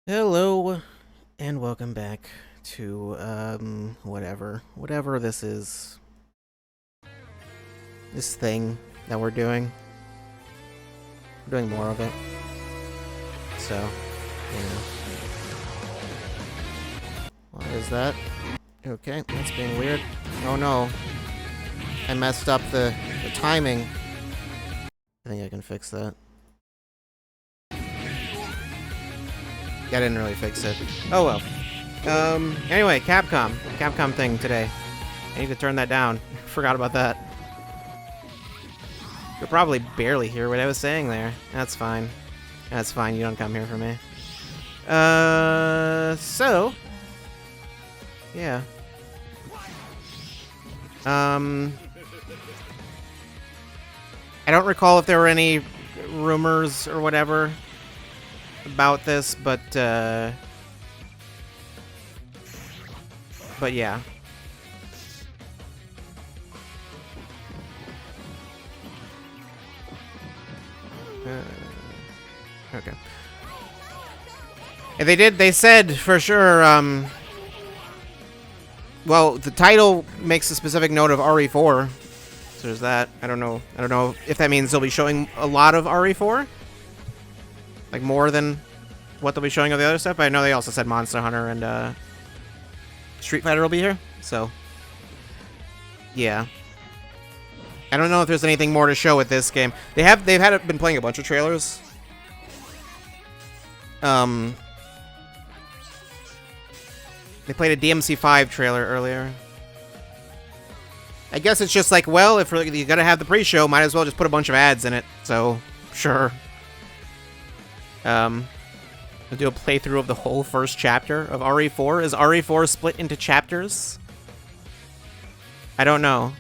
Hello, and welcome back to, whatever this is. This thing that we're doing. We're doing more of it. So, yeah. What is that? Okay, that's being weird. Oh no. I messed up the timing. I think I can fix that. I didn't really fix it. Oh well. Anyway, Capcom thing today. I need to turn that down. Forgot about that. You'll probably barely hear what I was saying there. That's fine. That's fine, you don't come here for me. So... yeah. I don't recall if there were any rumors or whatever about this, but yeah. Okay. And they said for sure, well, the title makes a specific note of RE4. So there's that. I don't know if that means they'll be showing a lot of RE4. Like more than what they'll be showing of the other stuff. But I know they also said Monster Hunter and Street Fighter will be here. So yeah. I don't know if there's anything more to show with this game. They've been playing a bunch of trailers. They played a DMC5 trailer earlier. I guess it's just like, well, if you're gonna have the pre-show, might as well just put a bunch of ads in it. So, sure. We'll do a playthrough of the whole first chapter of RE4. Is RE4 split into chapters? I don't know.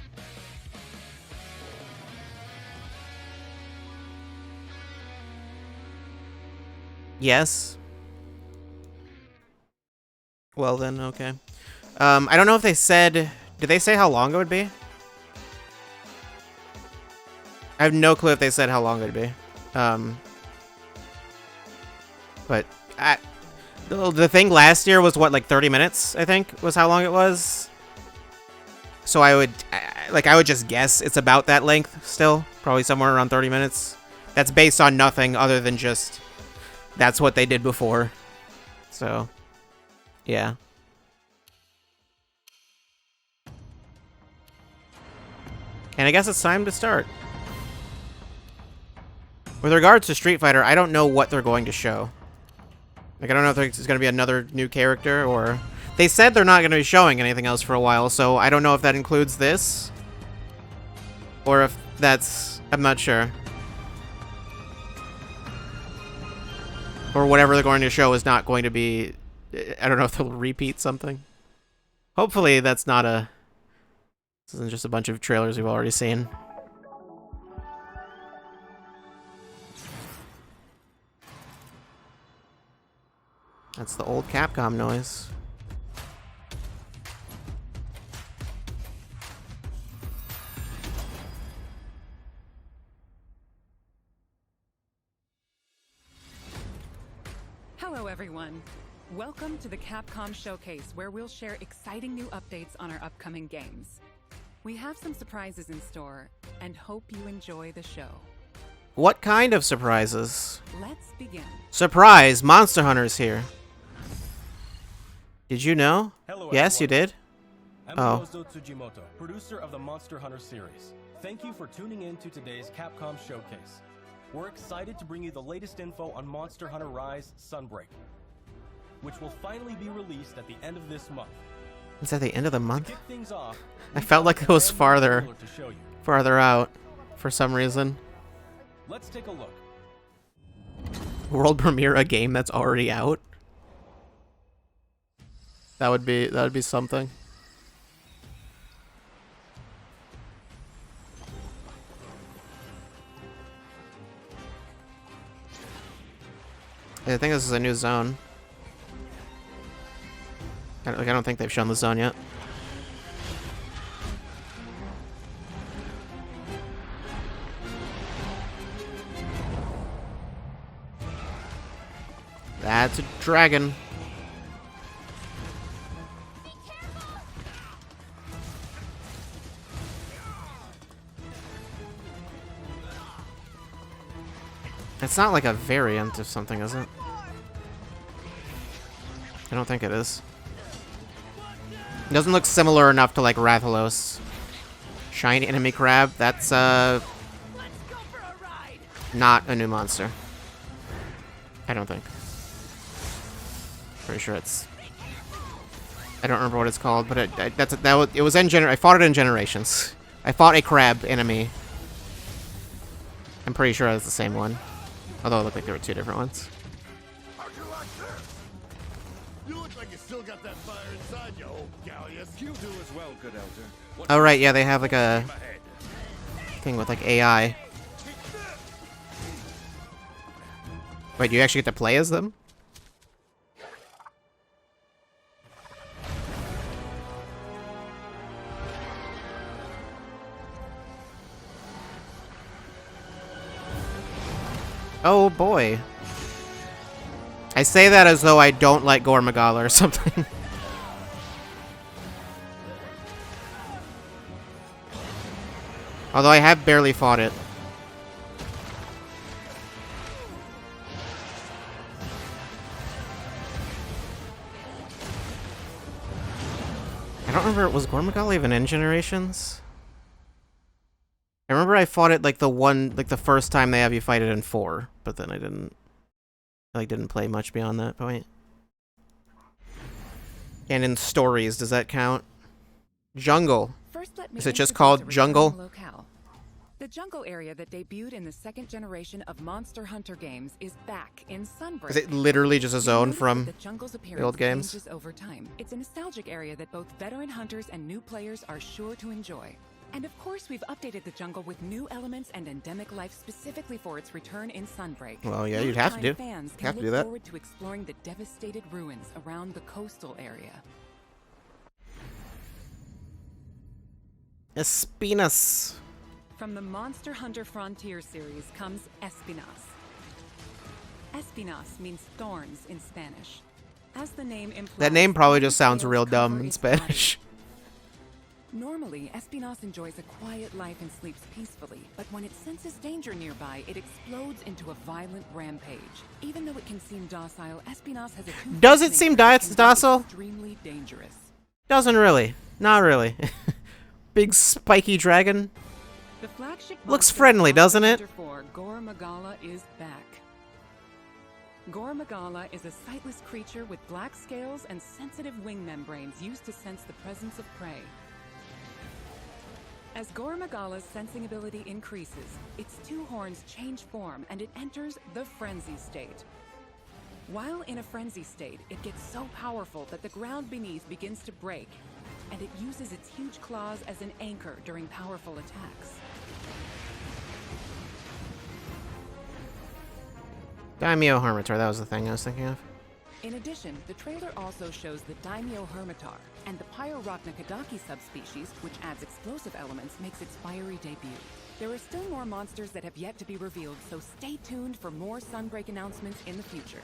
Yes. Well then, okay. I don't know if they said... Did they say how long it would be? I have no clue if they said how long it would be. But the thing last year was what, like 30 minutes, I think, was how long it was. So I would just guess it's about that length still. Probably somewhere around 30 minutes. That's based on nothing other than just... That's what they did before. So, yeah. And I guess it's time to start. With regards to Street Fighter, I don't know what they're going to show. Like, I don't know if there's going to be another new character, or... They said they're not going to be showing anything else for a while, so I don't know if that includes this. Or if that's... I'm not sure. Or whatever they're going to show is not going to be... I don't know if they'll repeat something. Hopefully that's not a... This isn't just a bunch of trailers we've already seen. That's the old Capcom noise. Hello everyone. Welcome to the Capcom Showcase, where we'll share exciting new updates on our upcoming games. We have some surprises in store, and hope you enjoy the show. What kind of surprises? Let's begin. Surprise! Monster Hunter's here. Did you know? Hello, yes, everyone. you did? I'm Oh. Yozo Tsujimoto, producer of the Monster Hunter series. Thank you for tuning in to today's Capcom Showcase. We're excited to bring you the latest info on Monster Hunter Rise Sunbreak, which will finally be released at the end of this month. It's at the end of the To month? kick things off, I felt like it was farther to show you. out for some reason. Let's take a look. World premiere a game that's already out? That would be something. I think this is a new zone. I don't think they've shown the zone yet. That's a dragon. It's not like a variant of something, is it? I don't think it is. It doesn't look similar enough to like Rathalos. Shiny enemy crab, that's not a new monster. I don't think. Pretty sure it's... I don't remember what it's called, but it was in I fought it in Generations. I fought a crab enemy. I'm pretty sure it's the same one. Although it looked like there were two different ones. You look like you still got that fire inside you, old Gallius. You do as well, good elder. Oh right, yeah, they have like a thing with like AI. Wait, do you actually get to play as them? Oh boy. I say that as though I don't like Gore Magala or something. Although I have barely fought it. I don't remember, was Gore Magala even in Generations? I remember I fought it like the first time they have you fight it in 4, but then I didn't play much beyond that point. And in stories, does that count? Jungle. Is it just called Jungle? Locale. The jungle area that debuted in the second generation of Monster Hunter games is back in Sunbreak. Is it literally just a zone from the jungle's appearance the old games? changes over time. It's a nostalgic area that both veteran hunters and new players are sure to enjoy. And of course, we've updated the jungle with new elements and endemic life specifically for its return in Sunbreak. Well, yeah, you'd have to do. Fans can Have to look do that. forward to exploring the devastated ruins around the coastal area. Espinas. From the Monster Hunter Frontier series comes Espinas. Espinas means thorns in Spanish. As the name implies, That name probably just thorn sounds real scales dumb cover in its Spanish. body. Normally, Espinas enjoys a quiet life and sleeps peacefully, but when it senses danger nearby, it explodes into a violent rampage. Even though it can seem docile, Espinas has a Does it seem docile? Extremely dangerous. Doesn't really. Not really. Big spiky dragon. The flagship Looks monster friendly, of doesn't Monster it? Hunter 4, Gore Magala is back. Gore Magala is a sightless creature with black scales and sensitive wing membranes used to sense the presence of prey. As Gore Magala's sensing ability increases, its two horns change form and it enters the frenzy state. While in a frenzy state, it gets so powerful that the ground beneath begins to break, and it uses its huge claws as an anchor during powerful attacks. Daimyo Hermitor, that was the thing I was thinking of. In addition, the trailer also shows the Daimyo Hermitar, and the Pyrorochnakadaki subspecies, which adds explosive elements, makes its fiery debut. There are still more monsters that have yet to be revealed, so stay tuned for more Sunbreak announcements in the future.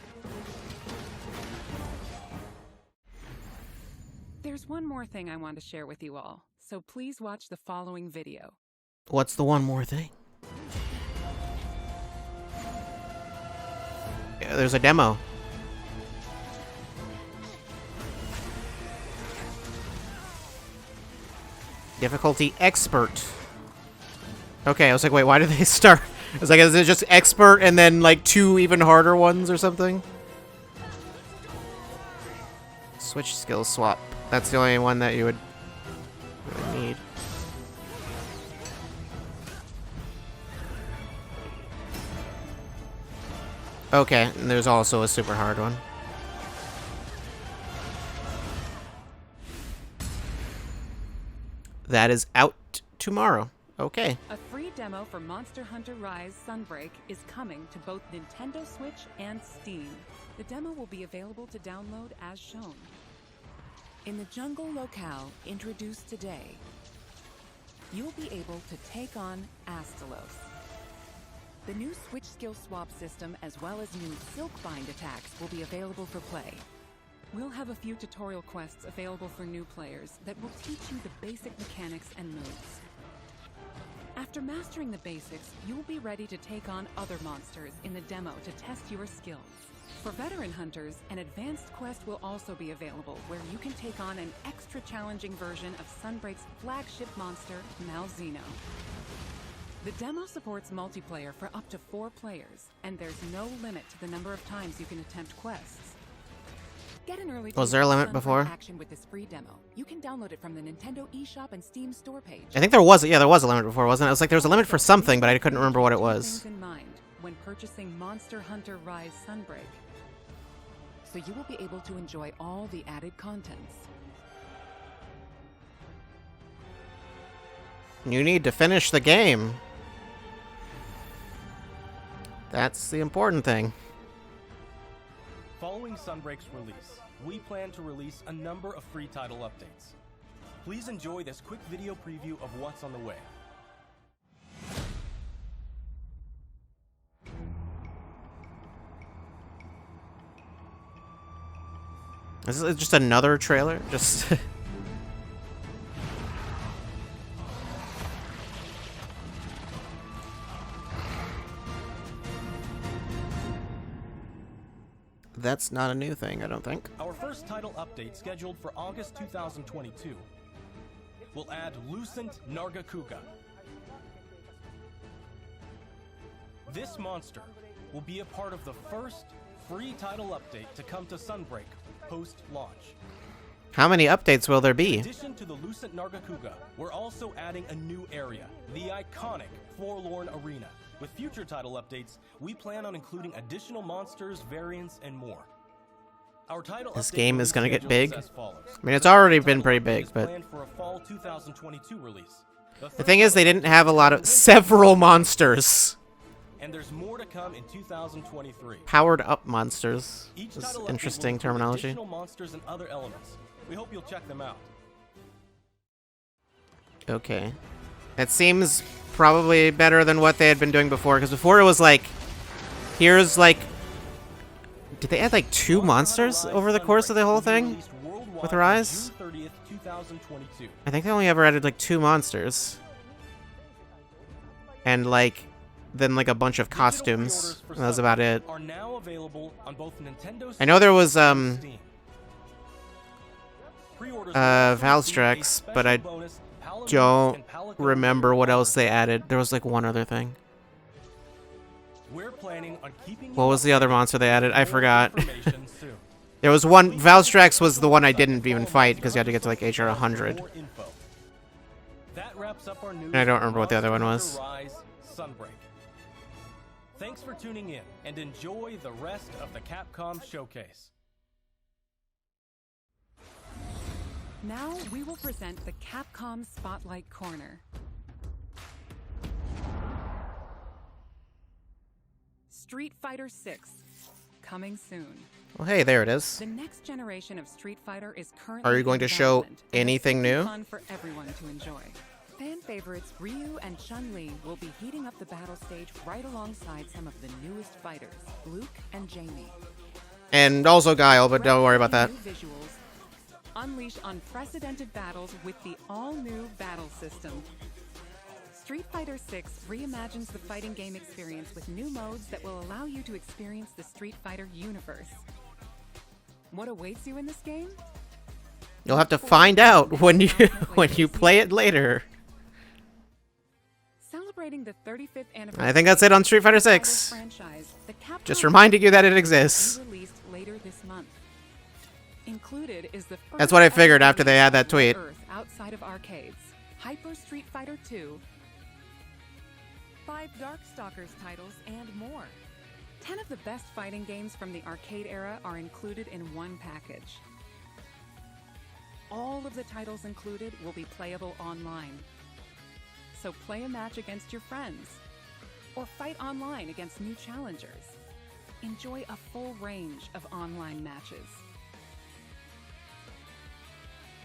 There's one more thing I want to share with you all, so please watch the following video. What's the one more thing? Yeah, there's a demo. Difficulty expert. Okay, I was like, wait, why did they start? I was like, is it just expert and then like 2 even harder ones or something? Switch skill swap. That's the only one that you would really need. Okay, and there's also a super hard one. That is out tomorrow. Okay. A free demo for Monster Hunter Rise Sunbreak is coming to both Nintendo Switch and Steam. The demo will be available to download as shown. In the jungle locale introduced today, you'll be able to take on Astalos. The new switch skill swap system as well as new silk bind attacks will be available for play. We'll have a few tutorial quests available for new players that will teach you the basic mechanics and moves. After mastering the basics, you'll be ready to take on other monsters in the demo to test your skills. For veteran hunters, an advanced quest will also be available where you can take on an extra challenging version of Sunbreak's flagship monster, Malzeno. The demo supports multiplayer for up to 4 players, and there's no limit to the number of times you can attempt quests. Get an early Was there a limit Sunbreak before? action with this free demo. You can download it from the Nintendo eShop and Steam store page. I think there was, yeah, there was a limit before, wasn't it? It was like there was a limit for something, but I couldn't remember what it was. Keep things in mind when purchasing Monster Hunter Rise Sunbreak, so you will be able to enjoy all the added contents. You need to finish the game. That's the important thing. Following Sunbreak's release, we plan to release a number of free title updates. Please enjoy this quick video preview of what's on the way. Is this just another trailer? Just... That's not a new thing, I don't think. Our first title update, scheduled for August 2022, will add Lucent Nargacuga. This monster will be a part of the first free title update to come to Sunbreak post-launch. How many updates will there In be? addition to the Lucent Nargacuga, we're also adding a new area, the iconic Forlorn Arena. With future title updates, we plan on including additional monsters, variants, and more. Our title This update game is gonna release get schedule is big. as follows. I mean, it's already Title been pretty update big, is but planned for a fall 2022 release. the thing is, they didn't have a lot of several monsters. And there's more to come in 2023. Powered up monsters. Each Is title update will interesting include terminology. additional monsters and other elements. We hope you'll check them out. Okay. That seems probably better than what they had been doing before, because before it was like, here's like, did they add like 2 monsters over the course of the whole thing? With Rise? June 30th, 2022. I think they only ever added like 2 monsters. And like, then like a bunch of costumes. And that was about it. Are now available on both Nintendo I know there was, and Steam. Pre-orders will also Valstrax, include a but I special bonus, Paladin don't and Pelican remember what Warrior else they added. There was like one other thing. We're planning on keeping What you was the other monster they added? I more forgot. information soon. There was one, Valstrax was the one I didn't even fight because you had to get to like HR 100. More info. That wraps up our news And I don't on remember what the other one was. Monster Hunter Rise Sunbreak. Thanks for tuning in and enjoy the rest of the Capcom showcase. Now we will present the Capcom Spotlight Corner. Street Fighter 6, coming soon. Well, hey, there it is. The next generation of Street Fighter is currently Are you going in to show development, and anything it's new? fun for everyone to enjoy. Fan favorites Ryu and Chun-Li will be heating up the battle stage right alongside some of the newest fighters, Luke and Jamie. And also Guile, but don't worry about that. New visuals. Unleash unprecedented battles with the all-new battle system. Street Fighter 6 reimagines the fighting game experience with new modes that will allow you to experience the Street Fighter universe. What awaits you in this game? You'll have to find out when you play it later. Celebrating the 35th anniversary I think that's it on Street Fighter of the 6. franchise, the Capcom Just reminding you that it will exists. be released later this month. Included is the first That's what I figured ever after they had that release tweet. on Earth outside of arcades. Hyper Street Fighter 2, 5 Darkstalkers titles, and more. 10 of the best fighting games from the arcade era are included in one package. All of the titles included will be playable online. So play a match against your friends, or fight online against new challengers. Enjoy a full range of online matches.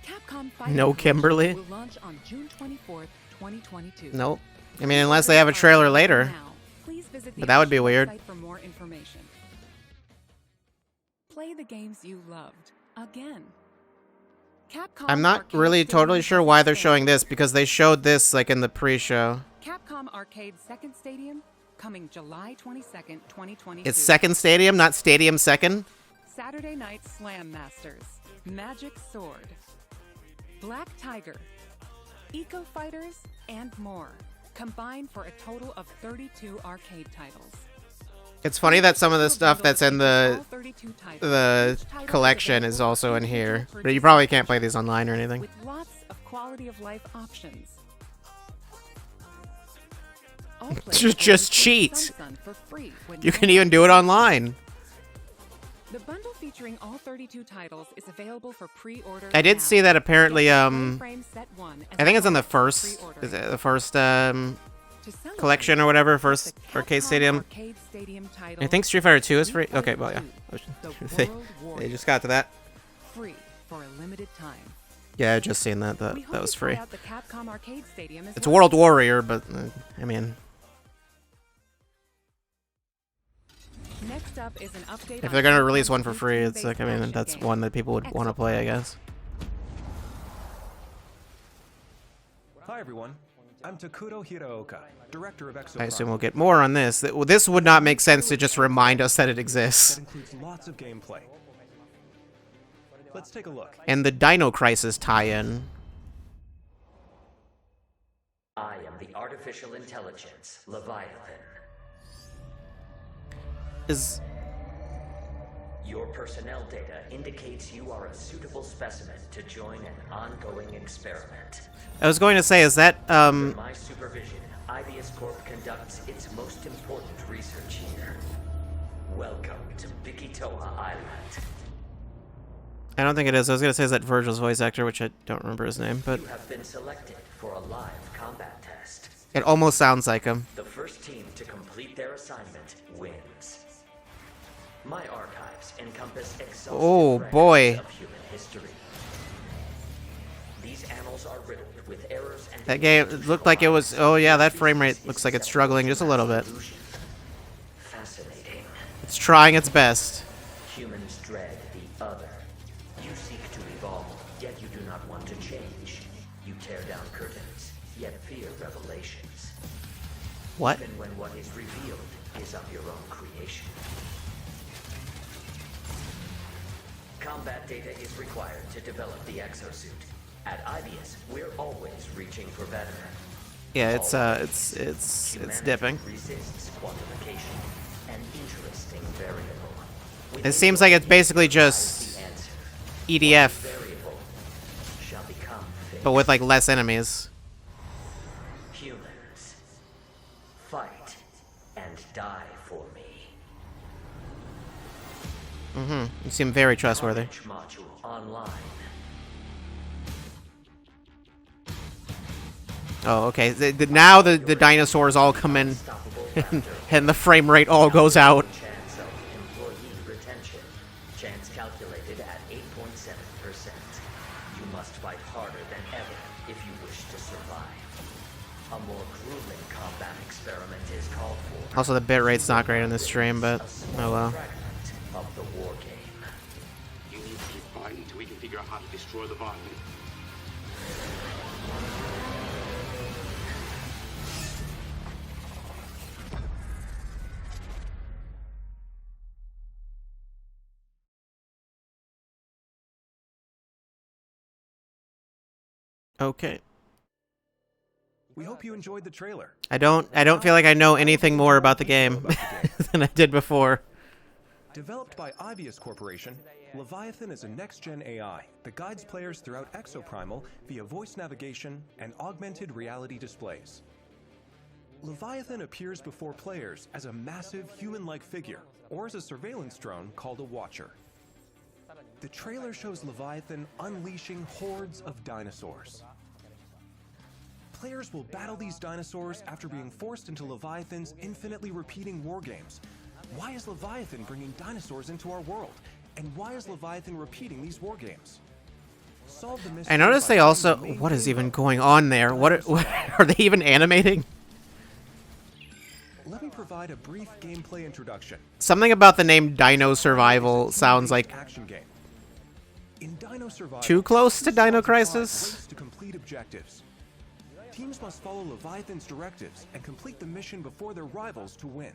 Capcom Fighting No Kimberly? will launch on June 24th, 2022. Nope. I mean, unless they have a trailer later. Now, please visit the But that would be official weird. website for more information. Play the games you loved again. Capcom I'm not Arcade really Stadium totally sure Second why they're Stadium. showing this, because they showed this like in the pre-show. Capcom Arcade Second Stadium coming July 22nd, 2022. It's Second Stadium, not Stadium Second. Saturday Night Slam Masters, Magic Sword, Black Tiger, Eco Fighters, and more, combined for a total of 32 arcade titles. It's funny that some of the stuff that's in the All 32 titles. the Each title collection is available also in individual here, but you purchases probably can't play these online or anything. with lots of quality of life options. All players Just will cheat. receive Sun for free when You can even do it online. The bundle featuring all 32 titles is available for pre-order. I did now. see that apparently, Get Frame Set 1 as I think it's in the well for first, pre-order. is it the first To celebrate, collection or whatever, the first arcade Capcom stadium. Arcade Stadium title I think Street Fighter 2 is free. Street Okay, Fighter well, 2, yeah. The They, World they Warrior. just got to that. Free for a limited time. Yeah, I just seen that. We That hope was you try free. out the Capcom Arcade Stadium as It's well. World Warrior, but I mean, Next up is an update if on they're gonna Capcom's release one for free, it's 18-based like, I mean, action that's game. one that people would want to play, I guess. Hi everyone, I'm Takuto Hiraoka, director of Exo I assume Prime. we'll get more on this. This would not make sense to just remind us that it That exists. includes lots of gameplay. Let's take a look. And the Dino Crisis tie-in. I am the artificial intelligence, Leviathan. Is Your personnel data indicates you are a suitable specimen to join an ongoing experiment. I was going to say, is that Under my supervision, Ibius Corp conducts its most important research here. Welcome to Bikitoa Island. I don't think it is. I was gonna say, is that Virgil's voice actor, which I don't remember his name, but You have been selected for a live combat test. it almost sounds like him. The first team to complete their assignment wins. My archives encompass exhaustive Oh, records boy. of human history. These annals are riddled with errors and That game looked like it was. Oh yeah, that frame rate looks like it's struggling just a little bit. Fascinating. It's trying its best. Humans dread the other. You seek to evolve, yet you do not want to change. You tear down curtains, yet fear revelations. What? Even when what is revealed is of your own creation. Combat data is required to develop the exosuit. At Ibius, we're always reaching for better. Yeah, it's Humanity dipping. Resists quantification, an interesting variable. It seems like it's basically just The answer. EDF, Variable shall become fixed. but with like less enemies. Humans, fight and die for me. You seem very trustworthy. Carnage module online. Oh, okay. Now the dinosaurs all come in, Unstoppable raptor. and the frame rate all goes out. Chance of employee retention. Chance calculated at 8.7%. You must fight harder than ever if you wish to survive. A more grueling combat experiment is called for. Also, the bit rate's not great on this stream, but A small oh well. fragment of the war game. You need to keep fighting until we can figure out how to destroy the body. Okay. We hope you enjoyed the trailer. I don't feel like I know anything more about the game than I did before. Developed by Ibius Corporation, Leviathan is a next-gen AI that guides players throughout Exoprimal via voice navigation and augmented reality displays. Leviathan appears before players as a massive human-like figure, or as a surveillance drone called a Watcher. The trailer shows Leviathan unleashing hordes of dinosaurs. Players will battle these dinosaurs after being forced into Leviathan's infinitely repeating war games. Why is Leviathan bringing dinosaurs into our world? And why is Leviathan repeating these war games? Solve the mystery I noticed by they playing also. the main What is game even mode. going on there? What are they even animating? Let me provide a brief gameplay introduction. Something about the name Dino Survival sounds like Action game. In Dino Survival, too close to teams Dino must fight Crisis. race to complete objectives. Teams must follow Leviathan's directives and complete the mission before their rivals to win.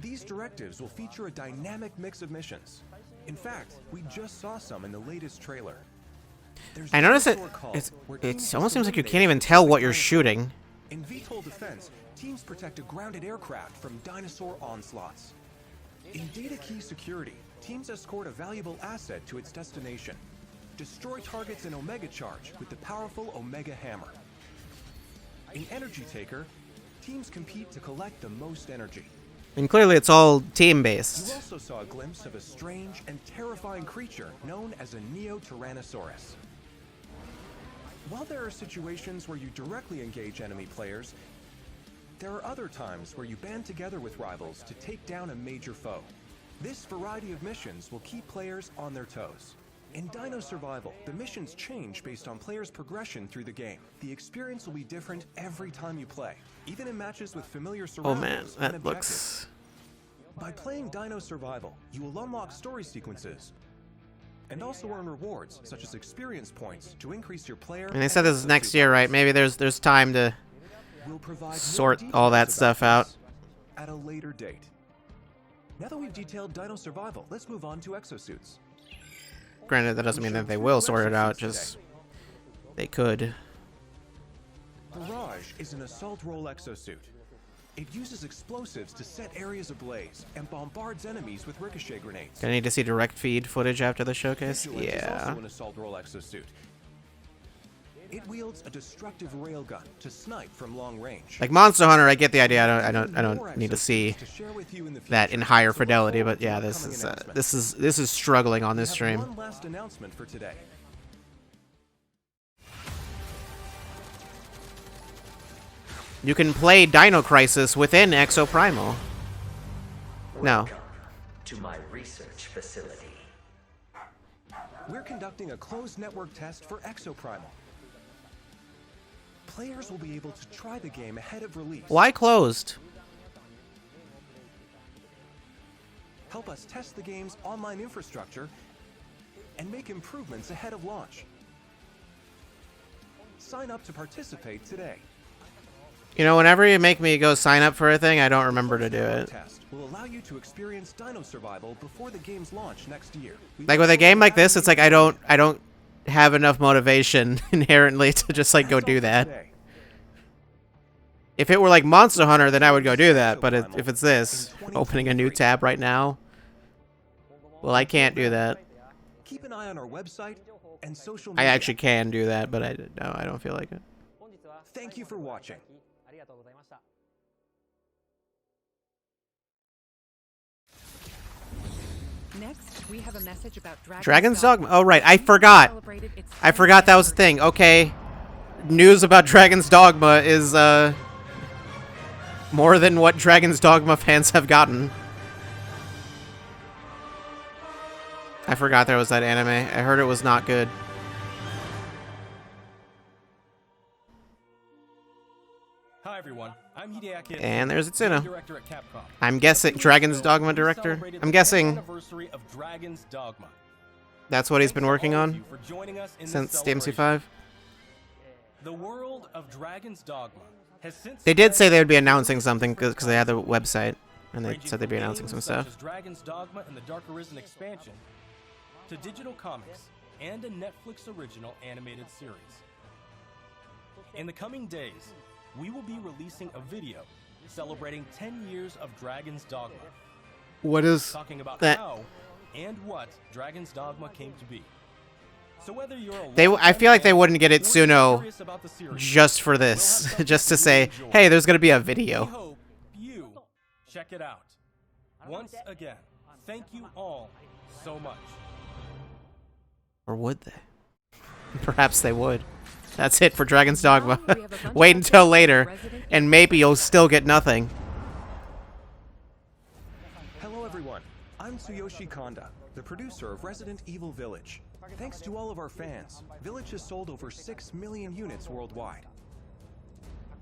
These directives will feature a dynamic mix of missions. In fact, we just saw some in the latest trailer. There's I noticed it. Dinosaur Call, where It teams almost must seems like you eliminate can't even tell what you're dinosaurs. shooting. In VTOL defense, teams protect a grounded aircraft from dinosaur onslaughts. In data key security, teams escort a valuable asset to its destination. Destroy targets in Omega Charge with the powerful Omega Hammer. In Energy Taker, teams compete to collect the most energy. And clearly it's all You team-based. also saw a glimpse of a strange and terrifying creature known as a Neo-Tyrannosaurus. While there are situations where you directly engage enemy players, there are other times where you band together with rivals to take down a major foe. This variety of missions will keep players on their toes. In Dino Survival, the missions change based on players' progression through the game. The experience will be different every time you play, even in matches with familiar Oh man, surroundings and that objectives. looks... By playing Dino Survival, you will unlock story sequences and also earn rewards such as experience points to increase your player. And they said this is next year, right? Maybe there's time to We'll provide more sort all that details stuff about out. this at a later date. Now that we've detailed Dino Survival, let's move on to exosuits. Granted, that doesn't mean that they will sort it out, just... They could. Barrage is an assault role exosuit. It uses explosives to set areas ablaze and bombards enemies with ricochet grenades. Gonna need to see direct feed footage after the showcase? Vigilant is Yeah. also an assault role exosuit. It wields a destructive railgun to snipe from long range. Like Monster Hunter, I get the idea. I More don't need to see exosuits to share with you in the that in future, higher so look fidelity, forward but to yeah, upcoming announcements. this is struggling on We this have stream. one last announcement for today. You can play Dino Crisis within Exoprimal. No. Welcome to my research facility. We're conducting a closed network test for Exoprimal. Players will be able to try the game ahead of release. Why closed? Help us test the game's online infrastructure and make improvements ahead of launch. Sign up to participate today. You know, whenever you make me go sign up for a thing, I don't remember to Closed do network it. Test will allow you to experience Dino Survival before the game's launch next year. We Like with a game like this, it's like I don't have enough motivation inherently to just like go That's all do for that. today. If it were like Monster Hunter, then I would go do that. But if it's this, opening a new tab right now, well, I can't do that. Keep an eye on our website and social I media. actually can do that, but no, I don't feel like it. Thank you for watching. Next, we have a message about Dragon's Dogma. Oh right, I forgot. I forgot that was a thing. Okay, news about Dragon's Dogma is more than what Dragon's Dogma fans have gotten. I forgot there was that anime. I heard it was not good. Hi everyone, I'm Hideaki. And there's Itsuno. Director at Capcom. I'm guessing Dragon's Dogma director. Celebrated I'm the 10th guessing anniversary of Dragon's Dogma. that's what he's been working Thanks to all of on you for joining us in this since DMC5. celebration. The world of Dragon's Dogma has since They did spread say they would be to announcing something because they had the ranging website, and they from said they'd be announcing some games stuff. Such as Dragon's Dogma and the Dark Arisen expansion, to digital comics and a Netflix original animated series. In the coming days, we will be releasing a video celebrating 10 years of Dragon's Dogma, What is talking about that? how and what Dragon's Dogma came to be. So whether you're a I longtime feel like they fan wouldn't get or Itsuno curious about the series, just for we'll have this, something just to you say, enjoy. hey, there's gonna be a We video. hope you check it out. Once again, thank you all so much. Or would they? Perhaps they would. That's it for Dragon's Dogma. Wait until later, and maybe you'll still get nothing. Hello everyone, I'm Tsuyoshi Kanda, the producer of Resident Evil Village. Thanks to all of our fans, Village has sold over 6 million units worldwide.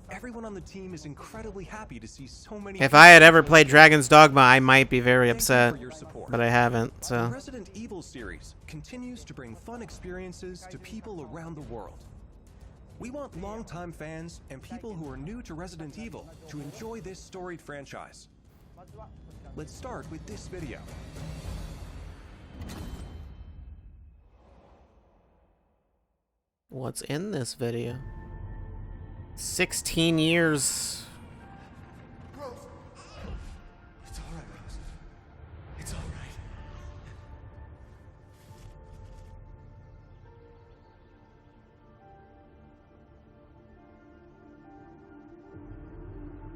Everyone on the team is incredibly happy to see so many. If I had ever played Dragon's Dogma, I might be very Thank you upset, for your support. but I haven't, The so. Resident Evil series continues to bring fun experiences to people around the world. We want longtime fans and people who are new to Resident Evil to enjoy this storied franchise. Let's start with this video. What's in this video? 16 years. Rose. It's all right, Rose. It's all right.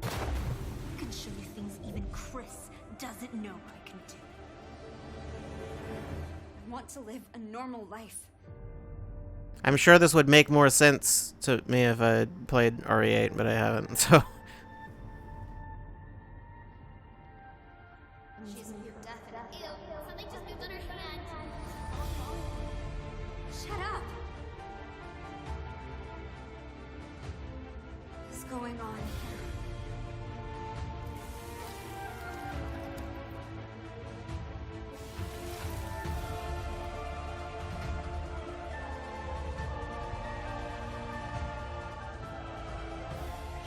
I can show you things even Chris doesn't know I can do. I want to live a normal life. I'm sure this would make more sense to me if I played RE8, but I haven't, so. She's near death. Ew, something just moved on her hand. Shut up! What's going on here?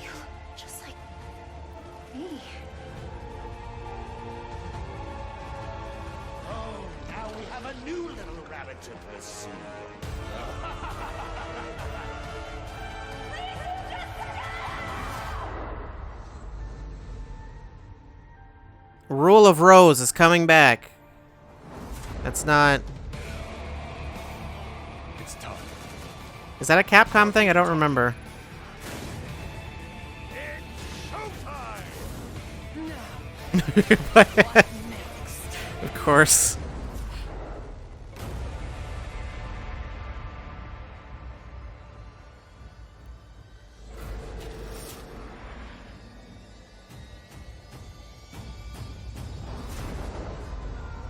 You look just like me. Oh, now we have a new little rabbit to pursue. Rule of Rose is coming back. That's not... It's tough. Is that a Capcom thing? I don't remember. It's showtime! Of course.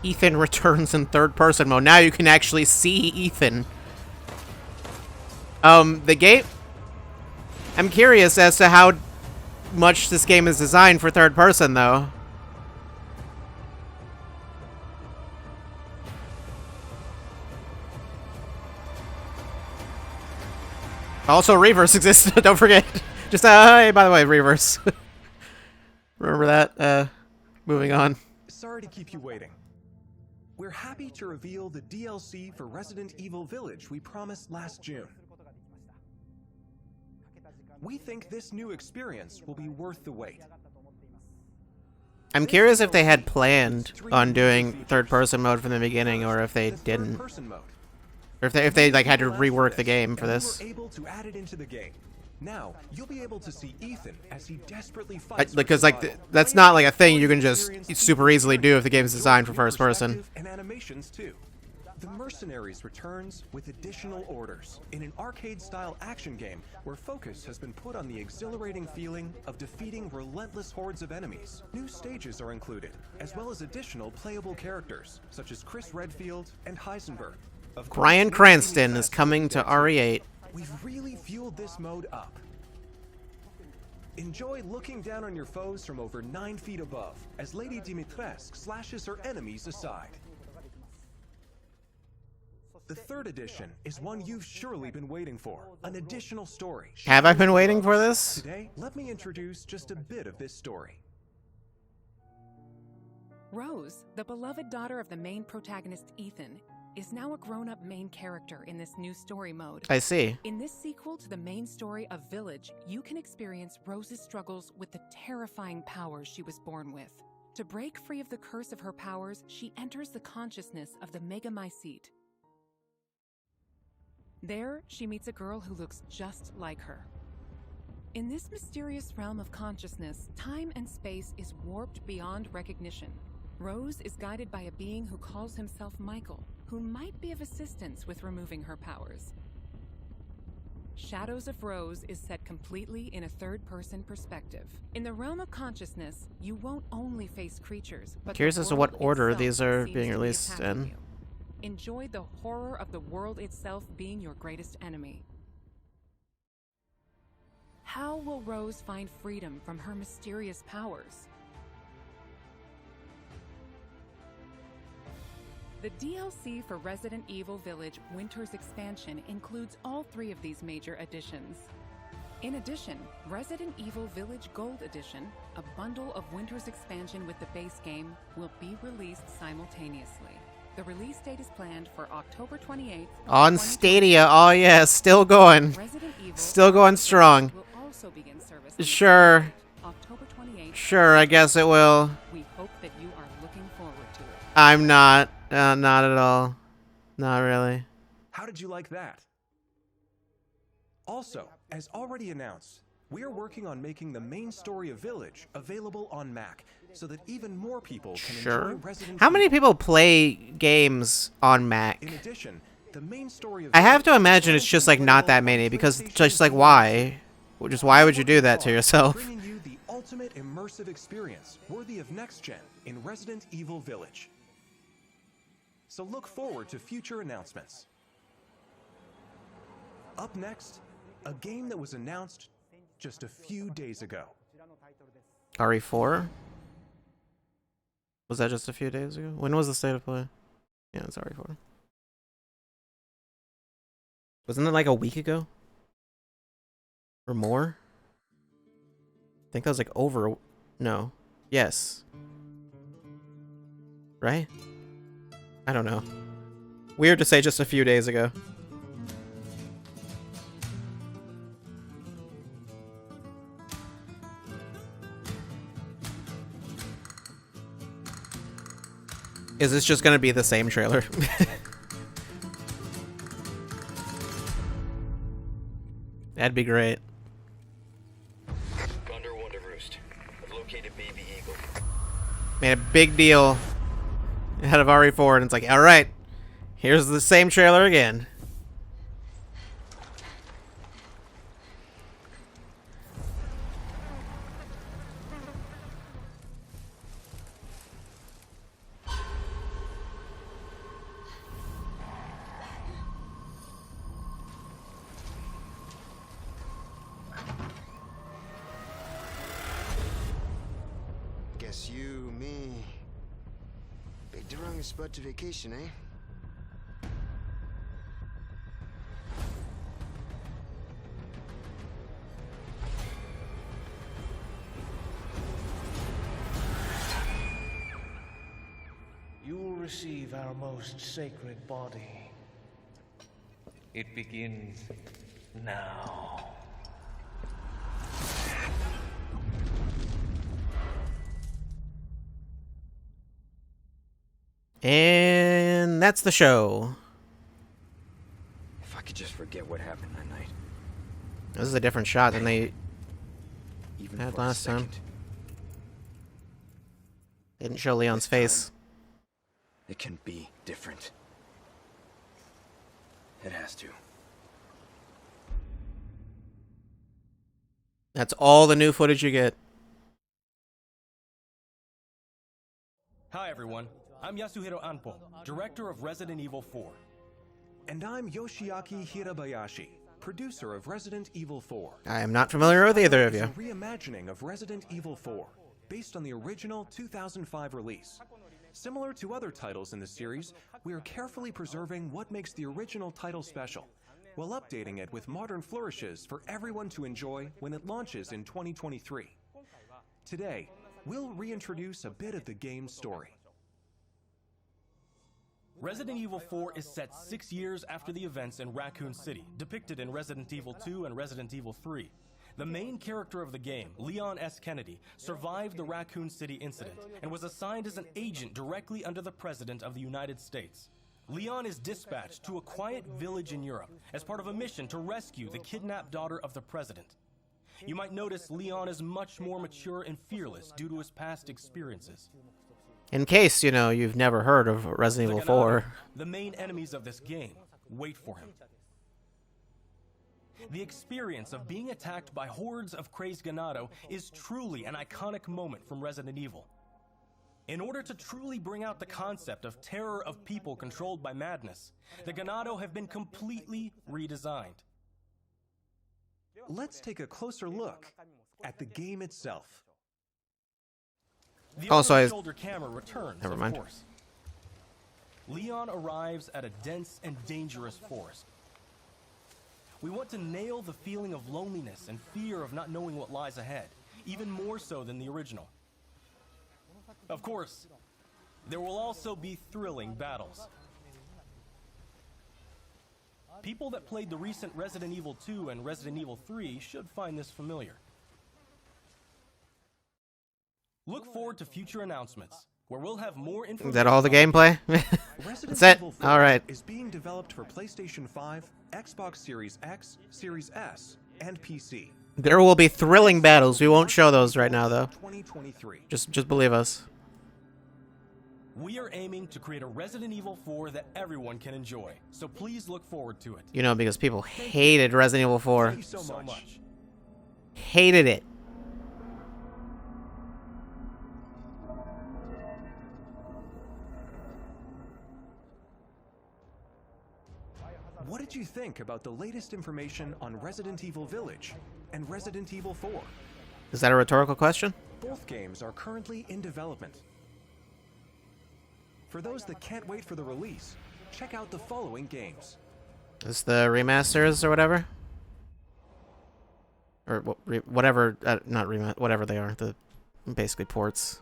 Ethan returns in third-person mode. Now you can actually see Ethan. The game... I'm curious as to how much this game is designed for third-person, though. Also, reverse exists. Don't forget. Just, hey, by the way, reverse. Remember that? Moving on. Sorry to keep you waiting. We're happy to reveal the DLC for Resident Evil Village we promised last June. We think this new experience will be worth the wait. I'm curious if they had planned on doing third-person mode from the beginning, or if they didn't. Third-person mode. Or if they like had to rework the game for this. We were able to add it into the game. Now you'll be able to see Ethan as he desperately fights for Because like survival. that's not like a thing you can just super easily do if the game is designed for first person. And animations too. The Mercenaries returns with additional orders in an arcade-style action game where focus has been put on the exhilarating feeling of defeating relentless hordes of enemies. New stages are included, as well as additional playable characters such as Chris Redfield and Heisenberg. Of course, Bryan no Cranston Gaming is Fest coming to will be RE8. We've really fueled this mode up. Enjoy looking down on your foes from over 9 feet above as Lady Dimitrescu slashes her enemies aside. The third edition is one you've surely been waiting for, an additional story. Have I been waiting for this? Today, let me introduce just a bit of this story. Rose, the beloved daughter of the main protagonist Ethan, is now a grown-up main character in this new story mode. I see. In this sequel to the main story of Village, you can experience Rose's struggles with the terrifying powers she was born with. To break free of the curse of her powers, she enters the consciousness of the Megamycete. There, she meets a girl who looks just like her. In this mysterious realm of consciousness, time and space is warped beyond recognition. Rose is guided by a being who calls himself Michael, who might be of assistance with removing her powers. Shadows of Rose is set completely in a third-person perspective. In the realm of consciousness, you won't only face creatures, but Curious the as to what world order itself these are seems being to be released attacking in. you. Enjoy the horror of the world itself being your greatest enemy. How will Rose find freedom from her mysterious powers? The DLC for Resident Evil Village Winter's Expansion includes all 3 of these major additions. In addition, Resident Evil Village Gold Edition, a bundle of Winter's Expansion with the base game, will be released simultaneously. The release date is planned for October 28th. On Stadia. Oh yeah, still going. Resident Evil Still going strong. will also begin service Sure. October 28th. Sure, I guess it will. We hope that you are looking forward to it. I'm not. Not at all. Not really. How did you like that? Also, as already announced, we are working on making the main story of Village available on Mac, so that even more people can Sure. enjoy Resident How many Evil. people play games on Mac? In addition, the main story of I have to Village imagine is it's just like not that many, because just like why? Just why would you do that to yourself? Bringing you the ultimate immersive experience worthy of next gen in Resident Evil Village. So look forward to future announcements. Up next, a game that was announced just a few days ago. RE4? Was that just a few days ago? When was the state of play? Yeah, it's RE4. Wasn't it like a week ago? Or more? I think that was like over... No. Yes. Right? I don't know. Weird to say just a few days ago. Is this just gonna be the same trailer? That'd be great. Condor One to Roost. I've located Baby Eagle. Made a big deal ahead of RE4, and it's like, alright, here's the same trailer again. Guess you, me, picked the wrong spot to vacation, eh? You will receive our most sacred body. It begins now. And that's the show. If I could just forget what happened that night. This is a different shot than they Even had for a last time. second. Didn't show Leon's face. It can be different. It has to. That's all the new footage you get. Hi everyone, I'm Yasuhiro Anpo, director of Resident Evil 4. And I'm Yoshiaki Hirabayashi, producer of Resident Evil 4. I am not familiar with either of It's you. a reimagining of Resident Evil 4, based on the original 2005 release. Similar to other titles in the series, we are carefully preserving what makes the original title special, while updating it with modern flourishes for everyone to enjoy when it launches in 2023. Today, we'll reintroduce a bit of the game's story. Resident Evil 4 is set 6 years after the events in Raccoon City, depicted in Resident Evil 2 and Resident Evil 3. The main character of the game, Leon S. Kennedy, survived the Raccoon City incident and was assigned as an agent directly under the President of the United States. Leon is dispatched to a quiet village in Europe as part of a mission to rescue the kidnapped daughter of the President. You might notice Leon is much more mature and fearless due to his past experiences. In case, you know, you've never heard of Resident Evil The 4. Ganado, the main enemies of this game, wait for him. The experience of being attacked by hordes of crazed Ganado is truly an iconic moment from Resident Evil. In order to truly bring out the concept of terror of people controlled by madness, the Ganado have been completely redesigned. let's take a closer look at the game itself. The Also, over-the-shoulder camera returns, never of mind. course. Leon arrives at a dense and dangerous forest. We want to nail the feeling of loneliness and fear of not knowing what lies ahead, even more so than the original. Of course, there will also be thrilling battles. People that played the recent Resident Evil 2 and Resident Evil 3 should find this familiar. Look forward to future announcements, where we'll have more information. Is that all the gameplay? Resident That's it. Evil 4 All right. is being developed for PlayStation 5, Xbox Series X, Series S, and PC. There will be thrilling battles. We won't show those right now, though. 2023. Just believe us. We are aiming to create a Resident Evil 4 that everyone can enjoy, so please look forward to it. You know, because people hated Resident Evil 4. Thank you so much. Hated it. What did you think about the latest information on Resident Evil Village and Resident Evil 4? Is that a rhetorical question? Both games are currently in development. For those that can't wait for the release, check out the following games. Is the remasters or whatever? Or whatever, not remaster, whatever they are. The basically ports.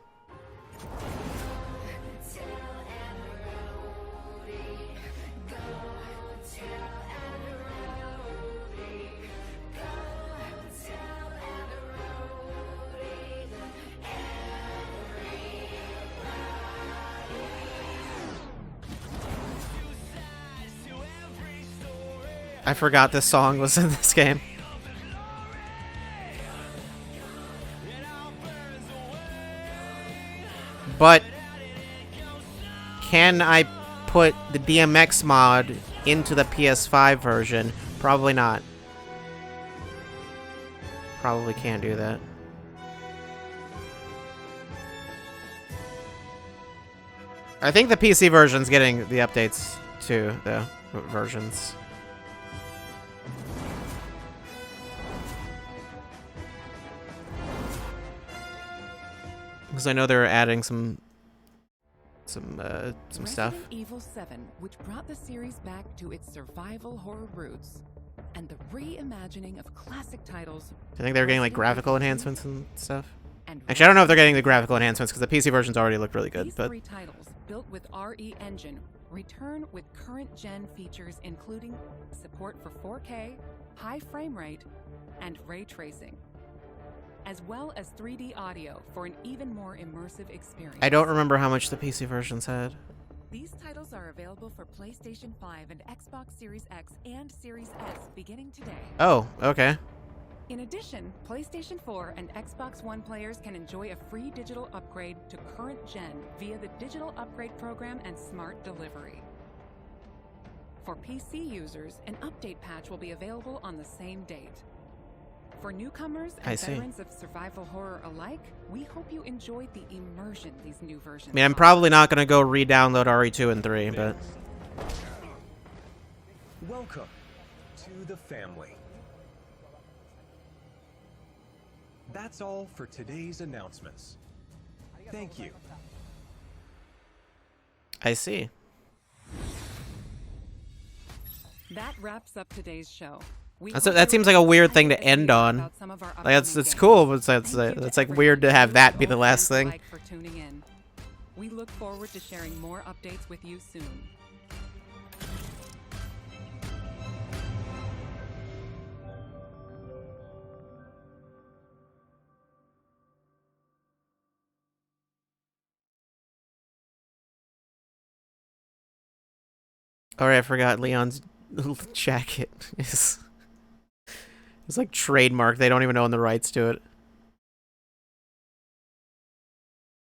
I forgot this song was in this game. But can I put the DMX mod into the PS5 version? Probably not. Probably can't do that. I think the PC version's getting the updates too, the versions. Because I know they're adding some stuff. Resident Evil 7, which brought the series back to its survival horror roots, and the reimagining of classic titles. I think they're getting like graphical enhancements and stuff. And Actually, I don't know if they're getting the graphical enhancements because the PC versions already look really good. These But three titles, built with RE Engine, return with current-gen features including support for 4K, high frame rate, and ray tracing, as well as 3D audio for an even more immersive experience. I don't remember how much the PC versions had. These titles are available for PlayStation 5 and Xbox Series X and Series S beginning today. Oh, okay. In addition, PlayStation 4 and Xbox One players can enjoy a free digital upgrade to current gen via the Digital Upgrade Program and Smart Delivery. For PC users, an update patch will be available on the same date. For newcomers and veterans of survival horror alike, we hope you enjoyed the immersion these new versions. I mean, I'm probably not going to go re-download RE2 and 3, but... Welcome to the family. That's all for today's announcements. Thank you. I see. That wraps up today's show. That seems like a weird thing to end on. Like it's cool, but it's like weird to have that be the last thing. For tuning in. We look forward to sharing more updates with you soon. Alright, I forgot Leon's jacket is... It's like trademark. They don't even own the rights to it.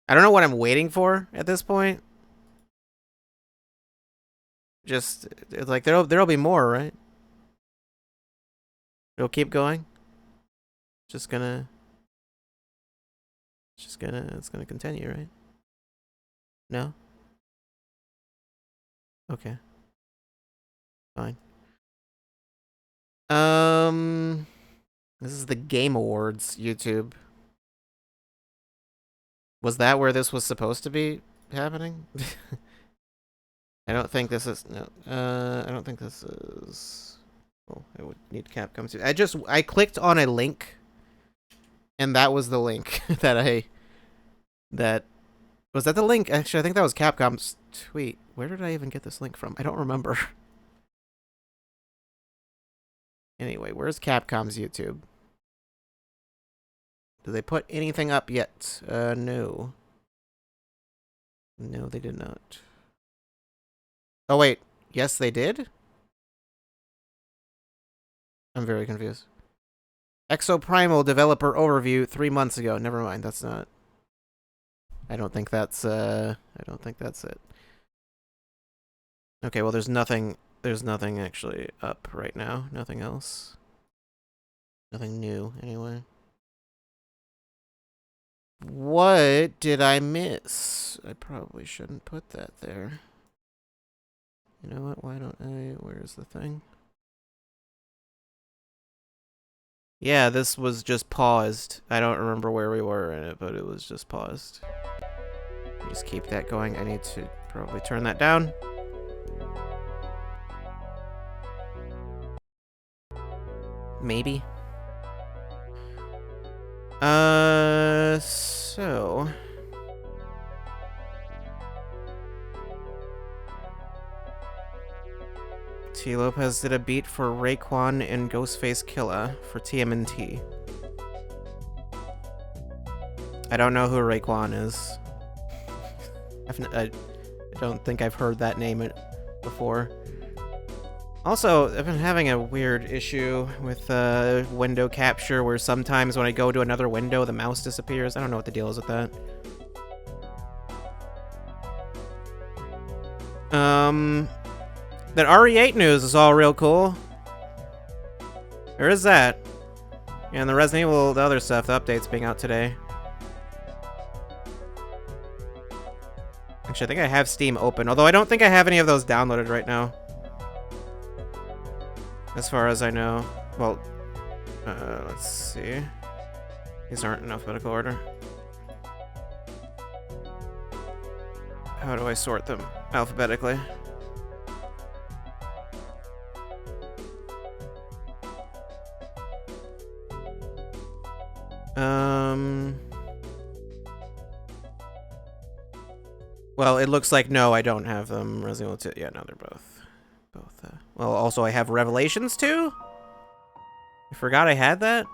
I don't know what I'm waiting for at this point. Just it's like there'll be more, right? It'll keep going. It's gonna continue, right? No? Okay. Fine. This is the Game Awards YouTube. Was that where this was supposed to be happening? I don't think this is... No, I don't think this is... Oh, I would need Capcom to... I clicked on a link, and that was the link that was that the link? Actually, I think that was Capcom's tweet. Where did I even get this link from? I don't remember. Anyway, where's Capcom's YouTube? Did they put anything up yet? No. No, they did not. Oh, wait. Yes, they did? I'm very confused. Exoprimal developer overview 3 months ago. Never mind, that's not... I don't think that's it. Okay, well, there's nothing actually up right now. Nothing else. Nothing new, anyway. What did I miss? I probably shouldn't put that there. You know what? Why don't I... Where's the thing? Yeah, this was just paused. I don't remember where we were in it, but it was just paused. Just keep that going. I need to probably turn that down. Maybe. So... T. Lopez did a beat for Raekwon and Ghostface Killah for TMNT. I don't know who Raekwon is. I don't think I've heard that name before. Also, I've been having a weird issue with window capture where sometimes when I go to another window, the mouse disappears. I don't know what the deal is with that. That RE8 news is all real cool. There is that. And the Resident Evil, the other stuff, the updates being out today. Actually, I think I have Steam open, although I don't think I have any of those downloaded right now. As far as I know. Well, let's see. These aren't in alphabetical order. How do I sort them alphabetically? Well, it looks like no, I don't have them. Resident Evil 2. Yeah, no, they're both. Well, also I have Revelations 2? I forgot I had that?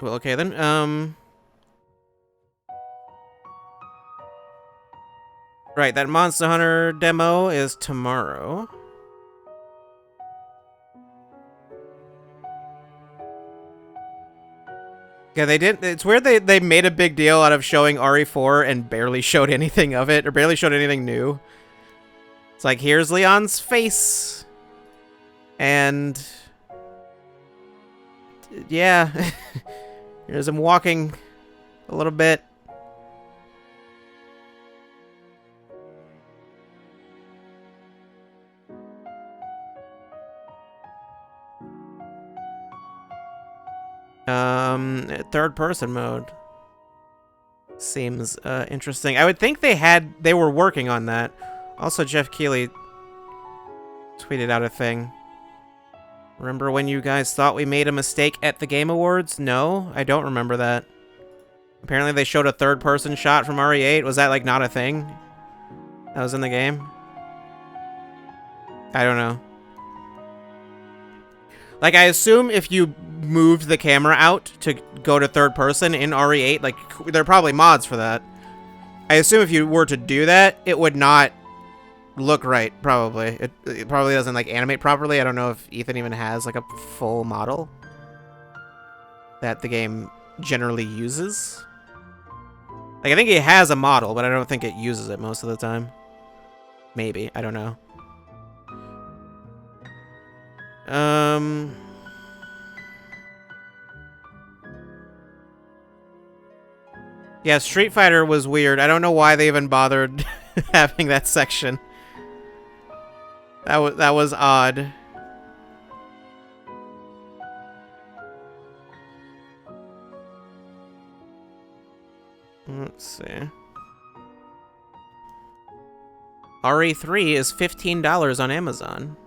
Well, okay then. Right, that Monster Hunter demo is tomorrow. Yeah, they did. It's weird they made a big deal out of showing RE4 and barely showed anything of it, or barely showed anything new. It's like, here's Leon's face. And... yeah. Here's him walking a little bit. Third person mode seems interesting. I would think they were working on that. Also, Jeff Keighley tweeted out a thing. Remember when you guys thought we made a mistake at the Game Awards? No, I don't remember that. Apparently they showed a third person shot from RE8. Was that like not a thing that was in the game? I don't know. Like, I assume if you moved the camera out to go to third person in RE8, like, there are probably mods for that. I assume if you were to do that, it would not look right, probably. It probably doesn't, like, animate properly. I don't know if Ethan even has, like, a full model that the game generally uses. Like, I think he has a model, but I don't think it uses it most of the time. Maybe. I don't know. Yeah, Street Fighter was weird. I don't know why they even bothered having that section. That was odd. Let's see. RE3 is $15 on Amazon.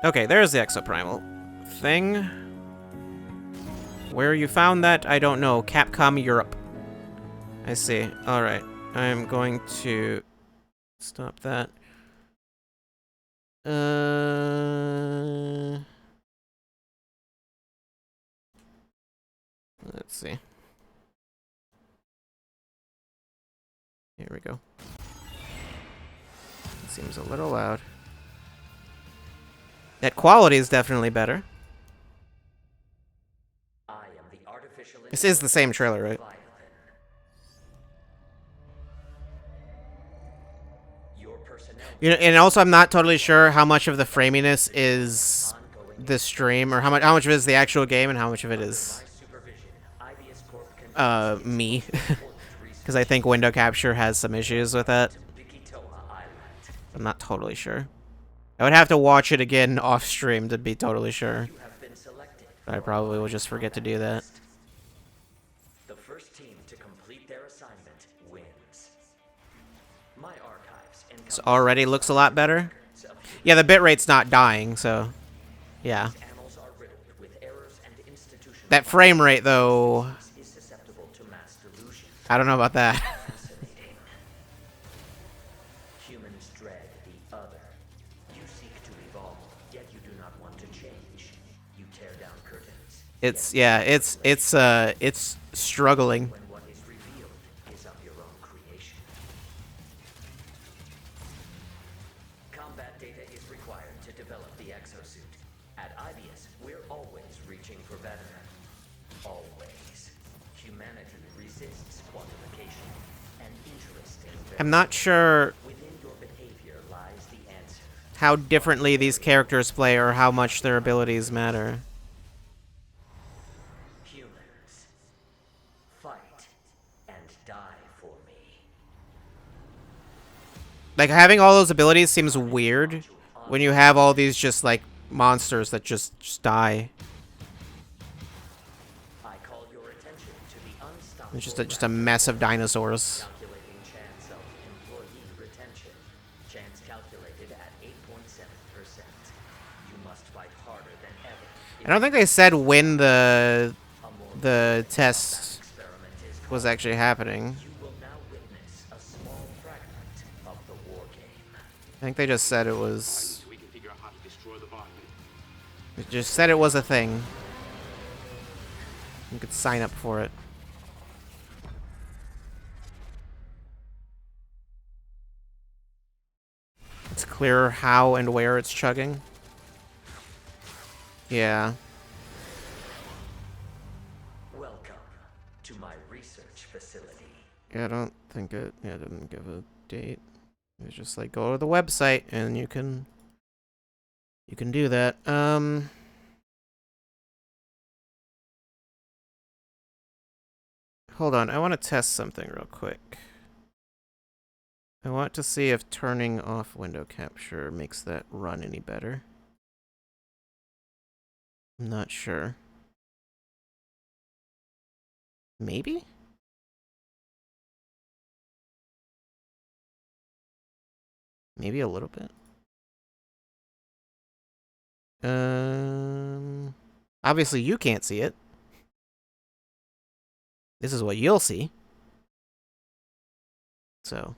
Okay, there's the Exoprimal thing. Where you found that, I don't know. Capcom Europe. I see. Alright. I'm going to stop that. Let's see. Here we go. It seems a little loud. That quality is definitely better. This is the same trailer, right? You know, and also I'm not totally sure how much of the framiness is the stream, or how much of it is the actual game, and how much of it is me, because I think window capture has some issues with that. I'm not totally sure. I would have to watch it again off stream to be totally sure. But I probably will just forget to do that. The first team to complete their assignment wins. My archives This already looks a lot better. Yeah, the bitrate's not dying, so yeah. That frame rate, though, I don't know about that. Humans dread the other. You seek to evolve, yet you do not want to change. You tear down curtains. It's struggling. When what is revealed is of your own creation. Combat data is required to develop the exosuit. At IBS, we're always reaching for better. Always. Humanity resists quantification. An interesting. I'm not sure Within your behavior lies the answer. how differently these characters play or how much their abilities matter. Humans, fight and die for me. Like, having all those abilities seems weird when you have all these just, like, monsters that just die. I call your attention to the unstoppable. It's just a mess of dinosaurs. Calculating chance of employee retention. Chance calculated at 8.7%. You must fight harder than ever. I don't think they said when the test was actually happening. You will now witness a small fragment of the war game. I think they just said it was... So we can figure out how to destroy the bot. It just said it was a thing. You could sign up for it. It's clearer how and where it's chugging. Yeah. Welcome to my research facility. Yeah, I don't think it... Yeah, it didn't give a date. It was just like, go to the website and you can do that. Hold on, I want to test something real quick. I want to see if turning off window capture makes that run any better. I'm not sure. Maybe? Maybe a little bit. Obviously you can't see it. This is what you'll see. So.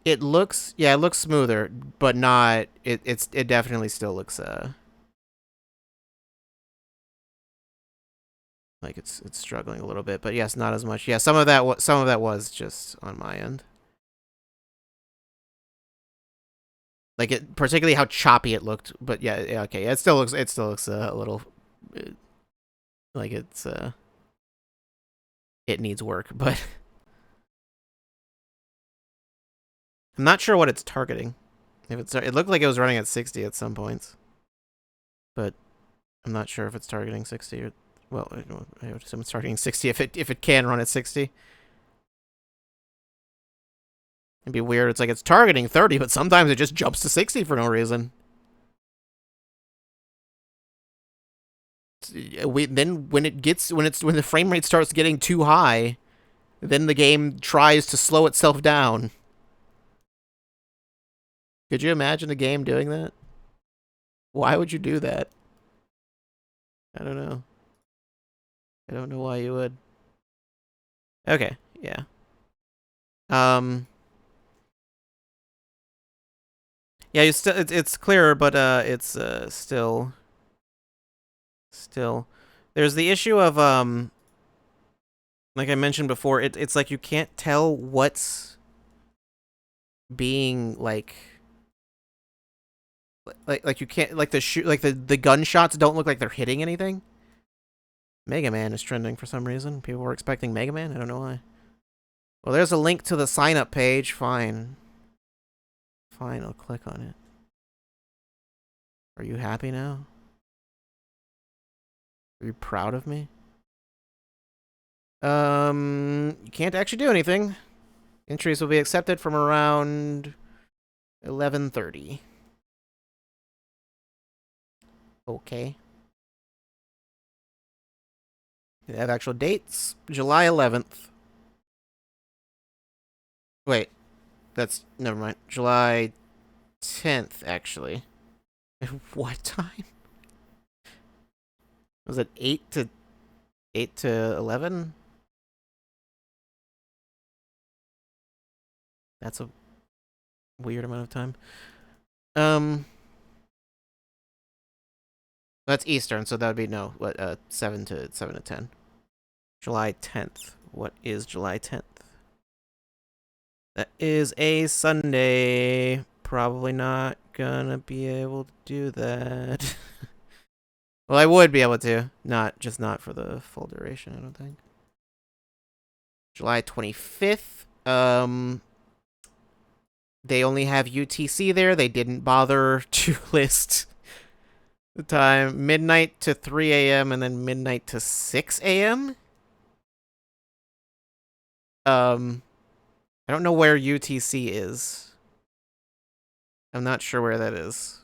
It looks, yeah, it looks smoother, but not, it definitely still looks, like it's struggling a little bit, but yes, not as much. Yeah, some of that was just on my end. Like, it, particularly how choppy it looked, but yeah, okay, it still looks a little, like it's, it needs work, but I'm not sure what it's targeting. If it's, it looked like it was running at 60 at some points, but I'm not sure if it's targeting 60 or... Well, I would assume it's targeting 60 if it can run at 60. It'd be weird. It's like it's targeting 30, but sometimes it just jumps to 60 for no reason. Then when the frame rate starts getting too high, then the game tries to slow itself down. Could you imagine a game doing that? Why would you do that? I don't know. I don't know why you would. Okay, yeah. Yeah, it's clearer, but it's still there's the issue of like I mentioned before, it's like you can't tell what's being like you can't like the gunshots don't look like they're hitting anything. Mega Man is trending for some reason. People were expecting Mega Man. I don't know why. Well, there's a link to the sign up page. Fine. Fine, I'll click on it. Are you happy now? Are you proud of me? You can't actually do anything. Entries will be accepted from around 11:30. Okay. They have actual dates. July 11th. Wait. That's... Never mind. July 10th, actually. At what time? Was it 8 to 11? That's a weird amount of time. That's Eastern, so that would be 7 to 10. July 10th. What is July 10th? That is a Sunday. Probably not gonna be able to do that. Well, I would be able to. Just not for the full duration, I don't think. July 25th. They only have UTC there. They didn't bother to list the time. Midnight to 3 a.m. and then midnight to 6 a.m. I don't know where UTC is. I'm not sure where that is.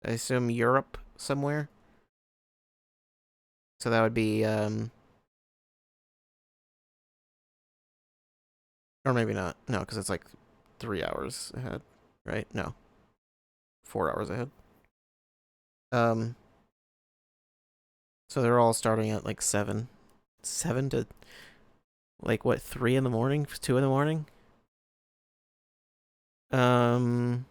I assume Europe somewhere. So that would be, or maybe not. No, because it's like 3 hours ahead, right? No. 4 hours ahead. So they're all starting at like 7. 7 to, like, what, 3 in the morning? 2 in the morning? No,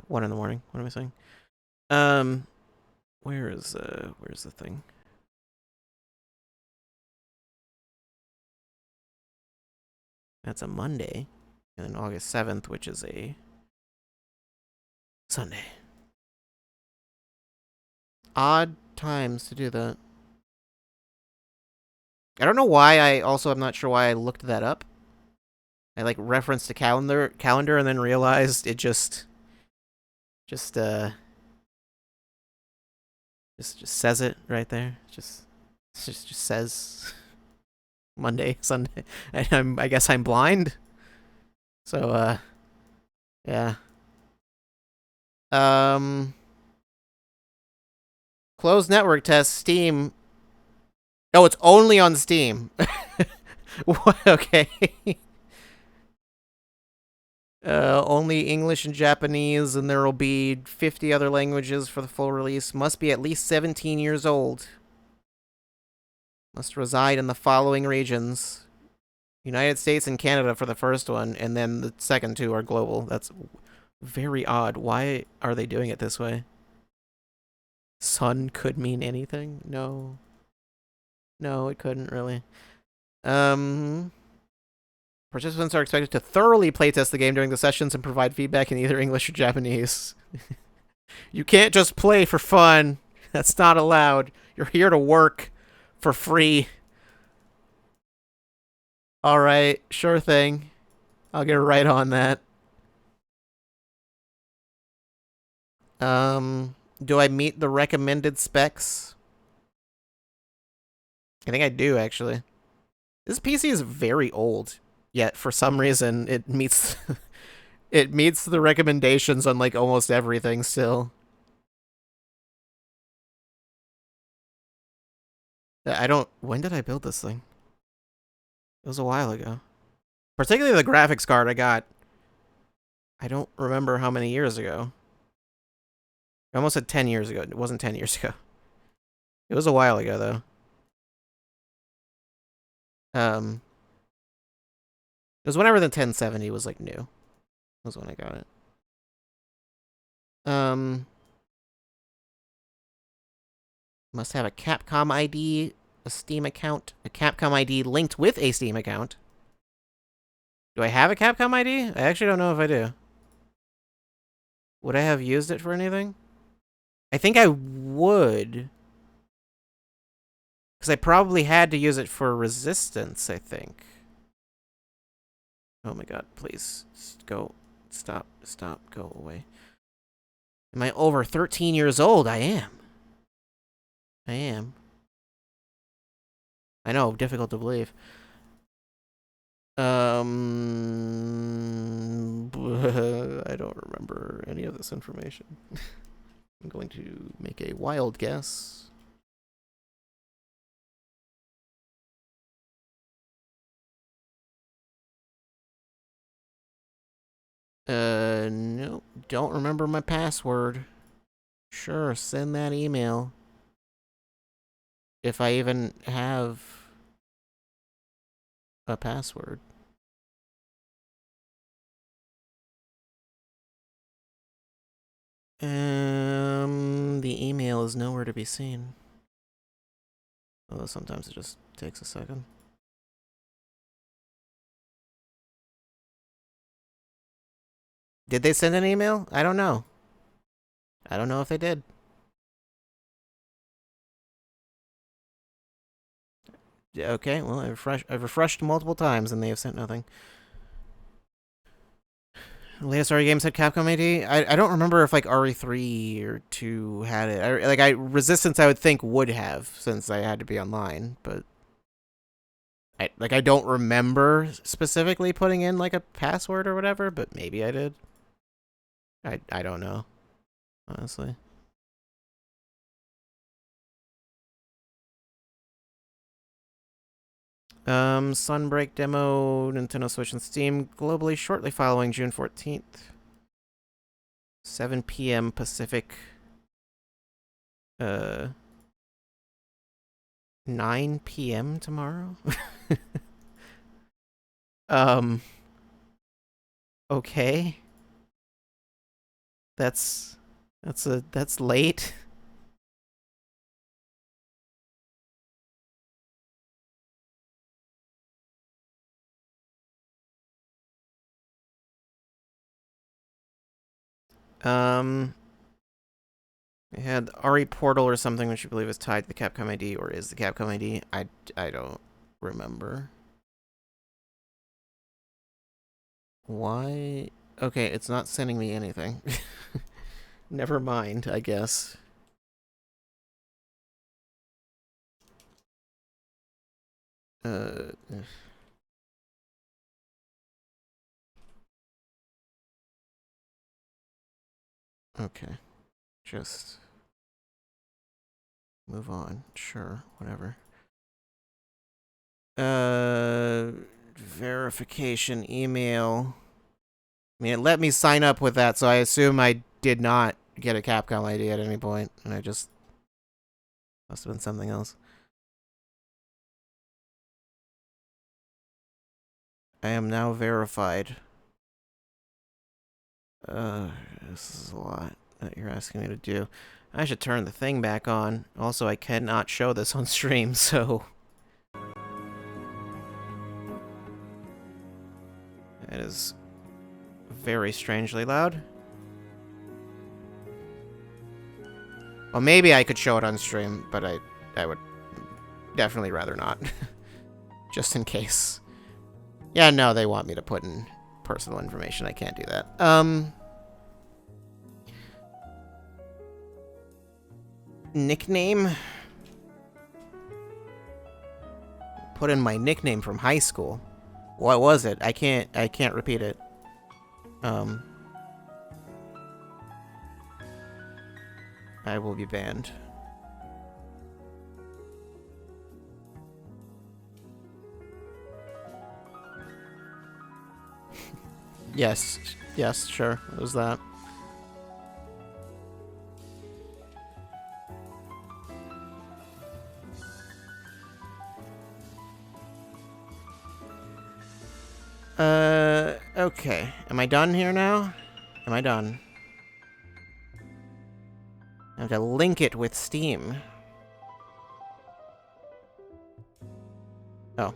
1 in the morning. What am I saying? Where's the thing? That's a Monday. And then August 7th, which is a Sunday. Odd times to do that. I don't know why I'm not sure why I looked that up. I like referenced the calendar and then realized it just says it right there. Just says Monday, Sunday. I guess I'm blind. So yeah. Closed network test Steam. Oh, it's only on Steam. What? Okay. Only English and Japanese, and there will be 50 other languages for the full release. Must be at least 17 years old. Must reside in the following regions. United States and Canada for the first one, and then the second two are global. That's very odd. Why are they doing it this way? Sun could mean anything? No. No, it couldn't really. Participants are expected to thoroughly playtest the game during the sessions and provide feedback in either English or Japanese. You can't just play for fun. That's not allowed. You're here to work for free. Alright, sure thing. I'll get right on that. Do I meet the recommended specs? I think I do, actually. This PC is very old, yet for some reason it meets it meets the recommendations on like almost everything still. I don't... When did I build this thing? It was a while ago. Particularly the graphics card I got. I don't remember how many years ago. I almost said 10 years ago. It wasn't 10 years ago. It was a while ago, though. It was whenever the 1070 was, like, new. Was when I got it. Must have a Capcom ID, a Steam account, a Capcom ID linked with a Steam account. Do I have a Capcom ID? I actually don't know if I do. Would I have used it for anything? I think I would. Because I probably had to use it for Resistance, I think. Oh my god, please. Go. Stop. Stop. Go away. Am I over 13 years old? I am. I am. I know, difficult to believe. I don't remember any of this information. I'm going to make a wild guess. No, don't remember my password. Sure, send that email. If I even have a password. The email is nowhere to be seen. Although sometimes it just takes a second. Did they send an email? I don't know. I don't know if they did. Okay, well, I've refreshed multiple times and they have sent nothing. Latest RE games had Capcom ID. I don't remember if like RE3 or 2 had it. Resistance I would think would have since I had to be online, but I don't remember specifically putting in like a password or whatever, but maybe I did. I don't know, honestly. Sunbreak demo, Nintendo Switch and Steam globally shortly following June 14th. 7 p.m. Pacific. 9 p.m. tomorrow? Okay. That's late. It had RE Portal or something, which you believe is tied to the Capcom ID, or is the Capcom ID. I don't remember. Why? Okay, it's not sending me anything. Never mind, I guess. Okay. Just move on. Sure, whatever. Verification email. I mean, it let me sign up with that, so I assume I did not get a Capcom ID at any point, and I just... Must have been something else. I am now verified. This is a lot that you're asking me to do. I should turn the thing back on. Also, I cannot show this on stream, so... It is very strangely loud. Well, maybe I could show it on stream, but I would definitely rather not. Just in case. Yeah, no, they want me to put in personal information. I can't do that. Nickname? Put in my nickname from high school. What was it? I can't repeat it. I will be banned. Yes, sure. What was that? Okay. Am I done here now? Am I done? I have to link it with Steam. Oh.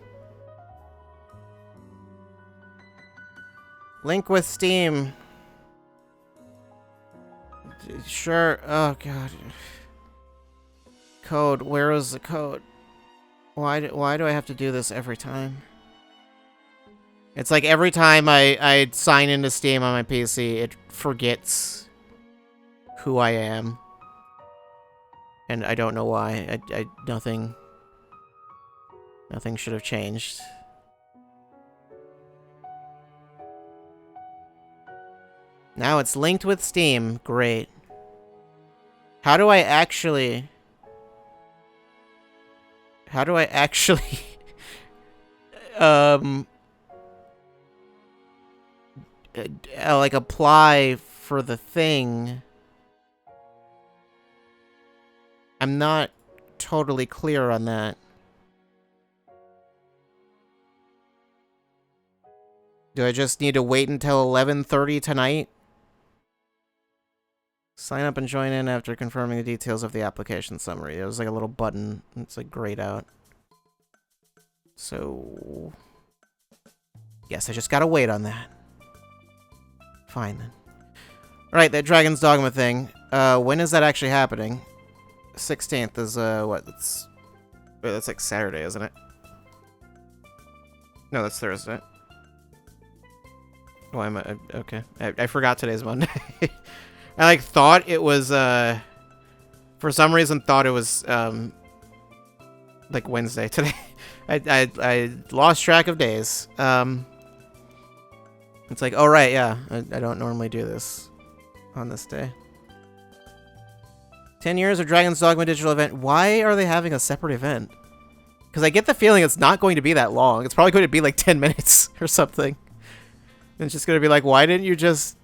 Link with Steam. Sure. Oh, God. Code. Where is the code? Why do I have to do this every time? It's like every time I sign into Steam on my PC, it forgets who I am. And I don't know why. Nothing should have changed. Now it's linked with Steam. Great. How do I actually like apply for the thing? I'm not totally clear on that. Do I just need to wait until 11:30 tonight? Sign up and join in after confirming the details of the application summary. It was like a little button. It's like grayed out. So... Guess I just gotta wait on that. Fine then. Alright, that Dragon's Dogma thing. When is that actually happening? 16th is, what? That's like Saturday, isn't it? No, that's Thursday. Why am I... Okay. I forgot today's Monday. I, like, thought it was, for some reason thought it was, like, Wednesday today. I lost track of days. It's like, oh, right, yeah. I don't normally do this on this day. 10 years of Dragon's Dogma digital event. Why are they having a separate event? Because I get the feeling it's not going to be that long. It's probably going to be like 10 minutes or something. And it's just going to be like, why didn't you just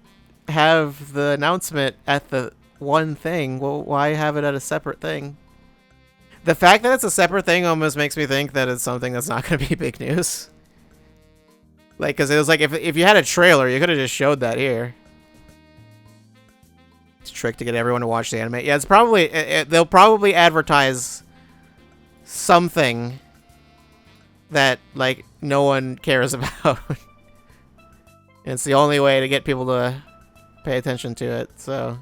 have the announcement at the one thing? Well, why have it at a separate thing? The fact that it's a separate thing almost makes me think that it's something that's not going to be big news. Like, because it was like, if you had a trailer, you could have just showed that here. It's a trick to get everyone to watch the anime. Yeah, it's probably... they'll probably advertise something that, like, no one cares about. It's the only way to get people to pay attention to it, so...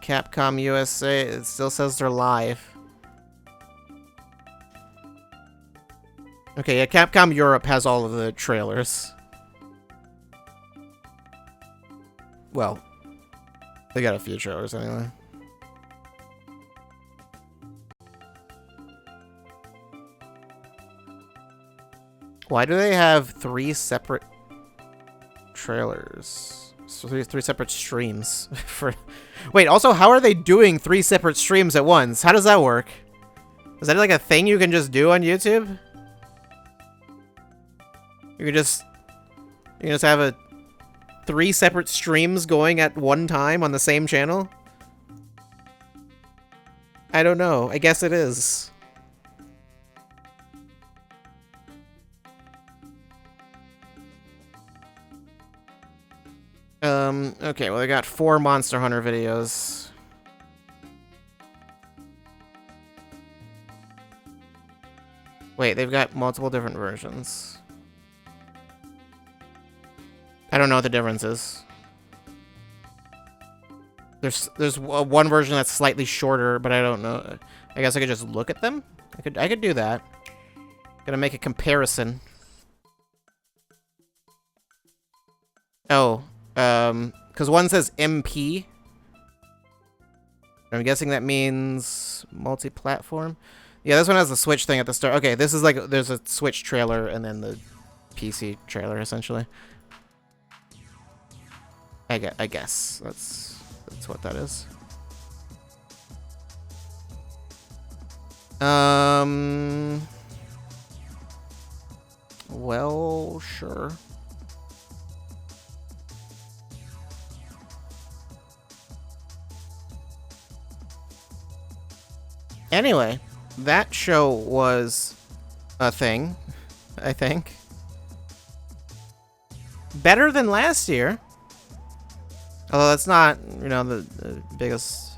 Capcom USA, it still says they're live. Okay, yeah, Capcom Europe has all of the trailers. Well, they got a few trailers anyway. Why do they have 3 separate trailers? So 3 separate streams for... Wait, also, how are they doing 3 separate streams at once? How does that work? Is that like a thing you can just do on YouTube? You can just have 3 separate streams going at one time on the same channel? I don't know. I guess it is. Okay, well, I got 4 Monster Hunter videos. Wait, they've got multiple different versions. I don't know what the difference is. There's one version that's slightly shorter, but I don't know. I guess I could just look at them? I could do that. Gonna make a comparison. Oh, because one says MP. I'm guessing that means multi-platform. Yeah, this one has the Switch thing at the start. Okay, this is like there's a Switch trailer and then the PC trailer essentially. I guess that's what that is. Well, sure. Anyway, that show was a thing, I think. Better than last year. Although that's not, you know, the biggest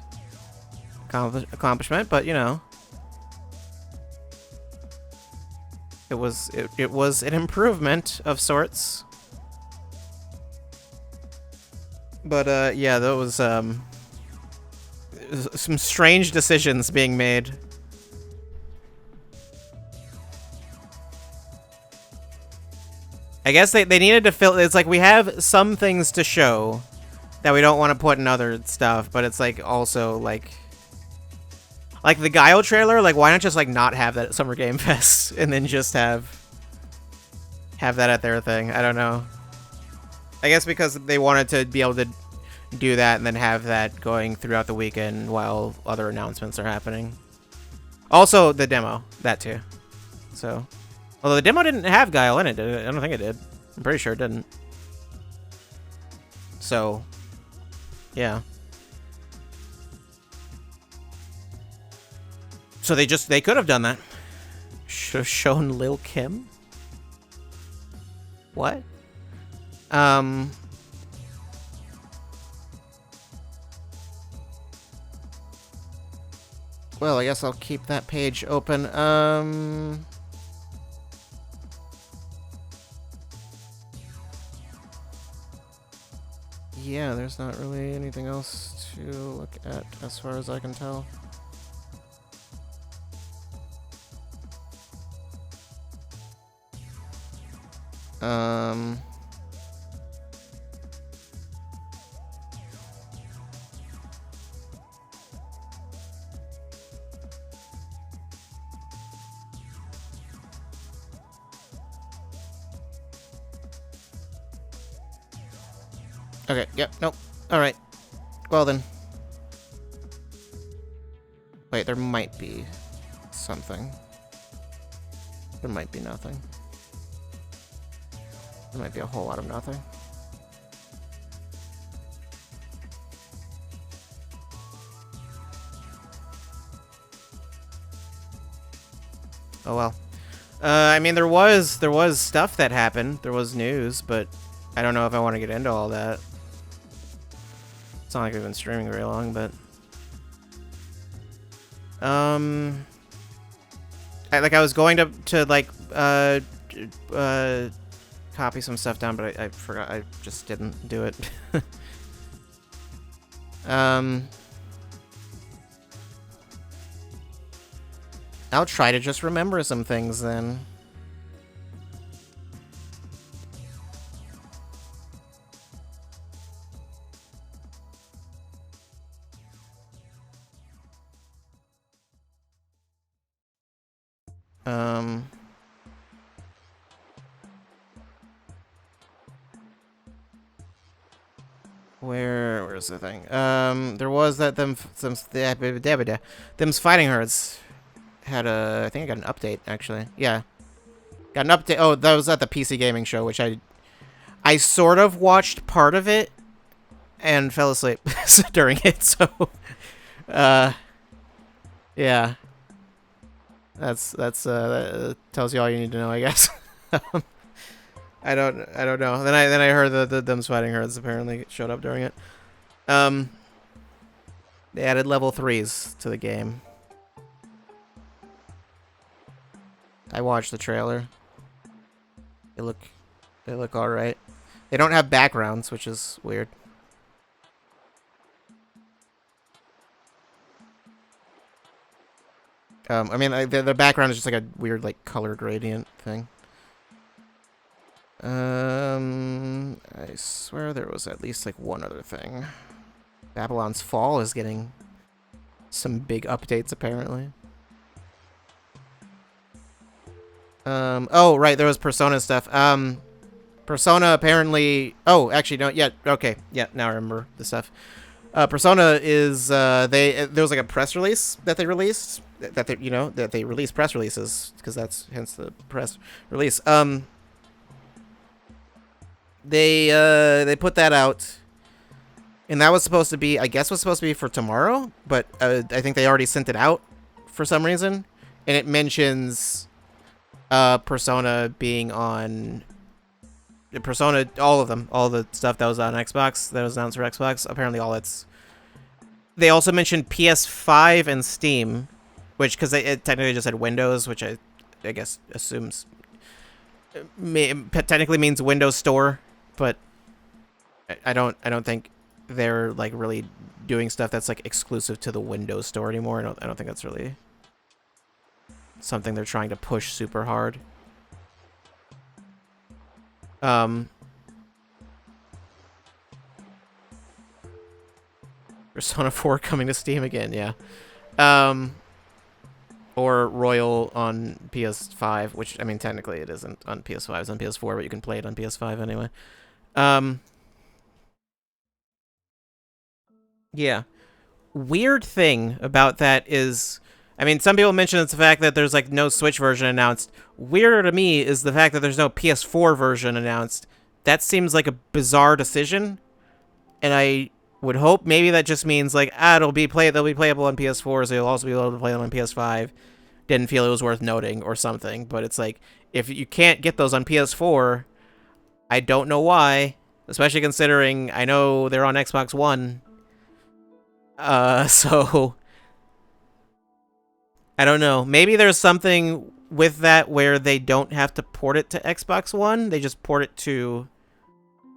accomplishment, but you know, it was an improvement of sorts. But yeah, there was some strange decisions being made. I guess they needed to fill. It's like we have some things to show that we don't want to put in other stuff, but it's like also like the Guile trailer. Like, why not just like not have that at Summer Game Fest and then just have that at their thing? I don't know. I guess because they wanted to be able to do that and then have that going throughout the weekend while other announcements are happening. Also, the demo, that too. So, although the demo didn't have Guile in it, did it? I don't think it did. I'm pretty sure it didn't. So, yeah. So they could have done that. Should have shown Lil Kim. What? Well, I guess I'll keep that page open. Yeah, there's not really anything else to look at as far as I can tell. Okay, yep, nope. Alright. Well then. Wait, there might be something. There might be nothing. There might be a whole lot of nothing. Oh well. I mean, there was stuff that happened. There was news, but I don't know if I want to get into all that. It's not like we've been streaming very long, but I was going to like copy some stuff down, but I forgot. I just didn't do it. I'll try to just remember some things then. Where's the thing? There was that them's fighting herds had a. I think I got an update actually. Yeah, got an update. Oh, that was at the PC gaming show, which I sort of watched part of it and fell asleep during it. So, yeah, that tells you all you need to know, I guess. I don't know. Then I heard the them's fighting herds apparently showed up during it. They added level 3s to the game. I watched the trailer. They look all right. They don't have backgrounds, which is weird. I mean, the background is just like a weird like color gradient thing. I swear there was at least like one other thing. Babylon's Fall is getting some big updates apparently. Oh right, there was Persona stuff. Persona apparently. Oh, actually no. Yeah. Okay. Yeah. Now I remember the stuff. Persona is there was like a press release that they released that they release press releases because that's hence the press release. They put that out, and that was supposed to be, I guess, was supposed to be for tomorrow, but I think they already sent it out for some reason, and it mentions Persona being on Persona, all of them, all the stuff that was on Xbox, that was announced for Xbox. Apparently, all it's. They also mentioned PS5 and Steam, which because it technically just said Windows, which I guess assumes technically means Windows Store, but I don't think they're like really doing stuff that's like exclusive to the Windows Store anymore. I don't think that's really something they're trying to push super hard. Persona 4 coming to Steam again, yeah. Or Royal on PS5, which, I mean, technically it isn't on PS5, it's on PS4, but you can play it on PS5 anyway. Yeah. Weird thing about that is, I mean, some people mention it's the fact that there's, like, no Switch version announced. Weirder to me is the fact that there's no PS4 version announced. That seems like a bizarre decision, and I would hope maybe that just means, like, they'll be playable on PS4, so you'll also be able to play them on PS5. Didn't feel it was worth noting or something, but it's like, if you can't get those on PS4, I don't know why, especially considering I know they're on Xbox One. So I don't know. Maybe there's something with that where they don't have to port it to Xbox One. They just port it to